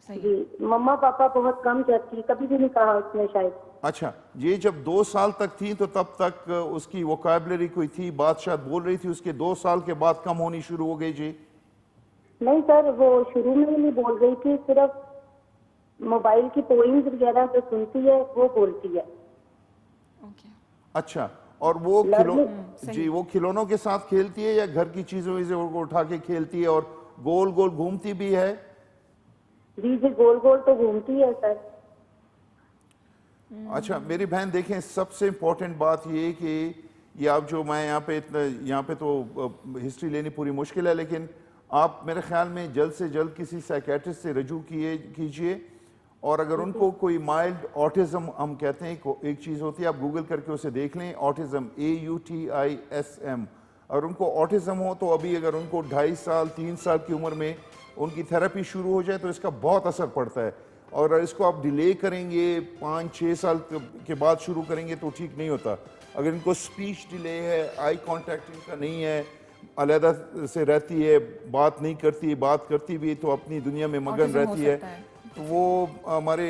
सही। जी, मम्मा पापा बहुत कम कहती है, कभी भी नहीं कहा उसने शायद। अच्छा, ये जब 2 साल तक थी तो तब तक उसकी वोकैबुलरी कोई थी, बात शायद बोल रही थी, उसके 2 साल के बाद कम होनी शुरू हो गई जी? नहीं सर, वो शुरू में ही नहीं बोल रही थी, सिर्फ मोबाइल की पोइम्स वगैरह जो सुनती है वो बोलती है। ओके। अच्छा, और वो Learning- जी वो खिलौनों के साथ खेलती है या घर की चीजों से उनको उठा के खेलती है और गोल गोल घूमती भी है? जी जी, गोल गोल तो घूमती है सर। अच्छा मेरी बहन, देखें सबसे इम्पोर्टेंट बात ये है कि ये आप जो मैं यहाँ पे तो हिस्ट्री लेनी पूरी मुश्किल है, लेकिन आप मेरे ख्याल में जल्द से जल्द किसी साइकेट्रिस्ट से रजू कीजिए। और अगर उनको कोई माइल्ड ऑटिज्म हम कहते हैं, एक चीज़ होती है, आप गूगल करके उसे देख लें, ऑटिज्म, AUTISM। और उनको ऑटिज्म हो तो अभी अगर उनको 2.5 साल 3 साल की उम्र में उनकी थेरेपी शुरू हो जाए तो इसका बहुत असर पड़ता है। और इसको आप डिले करेंगे, 5-6 साल के बाद शुरू करेंगे तो ठीक नहीं होता। अगर इनको स्पीच डिले है, आई कॉन्टैक्ट इनका नहीं है, अलहदा से रहती है, बात नहीं करती, बात करती भी तो अपनी दुनिया में मगन Autism हो रहती है, सकता है। तो वो हमारे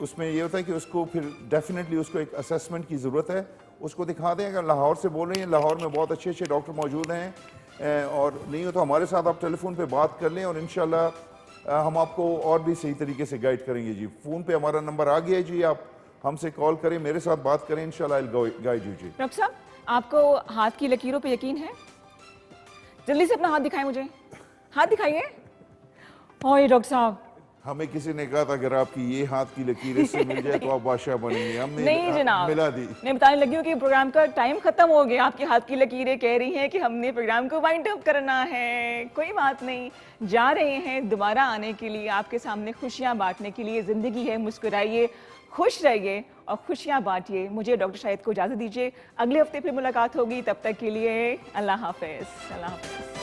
उसमें ये होता है कि उसको फिर डेफिनेटली उसको एक असेसमेंट की ज़रूरत है। उसको दिखा दें। अगर लाहौर से बोल रही हैं, लाहौर में बहुत अच्छे अच्छे डॉक्टर मौजूद हैं, और नहीं हो तो हमारे साथ आप टेलीफोन पे बात कर लें और इंशाल्लाह हम आपको और भी सही तरीके से गाइड करेंगे जी। फ़ोन पे हमारा नंबर आ गया है जी, आप हमसे कॉल करें, मेरे साथ बात करें, इंशाल्लाह आई विल गाइड यू जी। डॉक्टर साहब, आपको हाथ की लकीरों पे यकीन है? जल्दी से अपना हाथ दिखाएं मुझे। हाथ दिखाइए। ओए डॉक्टर साहब, हमें किसी ने कहा था अगर आपकी ये हाथ की लकीर इससे मिल जाए तो आप बादशाह बनेंगे, हमने नहीं जनाब, मिला दी। मैं बताने लगी हूँ कि प्रोग्राम का टाइम खत्म हो गया। आपकी हाथ की लकीरें कह रही हैं कि हमने प्रोग्राम को वाइंड अप करना है। कोई बात नहीं, जा रहे हैं दोबारा आने के लिए, आपके सामने खुशियाँ बांटने के लिए। ज़िंदगी है, मुस्कुराइए, खुश रहिए और खुशियाँ बांटिए। मुझे डॉक्टर शाहिद को इजाज़त दीजिए, अगले हफ्ते फिर मुलाकात होगी। तब तक के लिए अल्लाह हाफ़िज़। अल्लाह हाफ़िज़।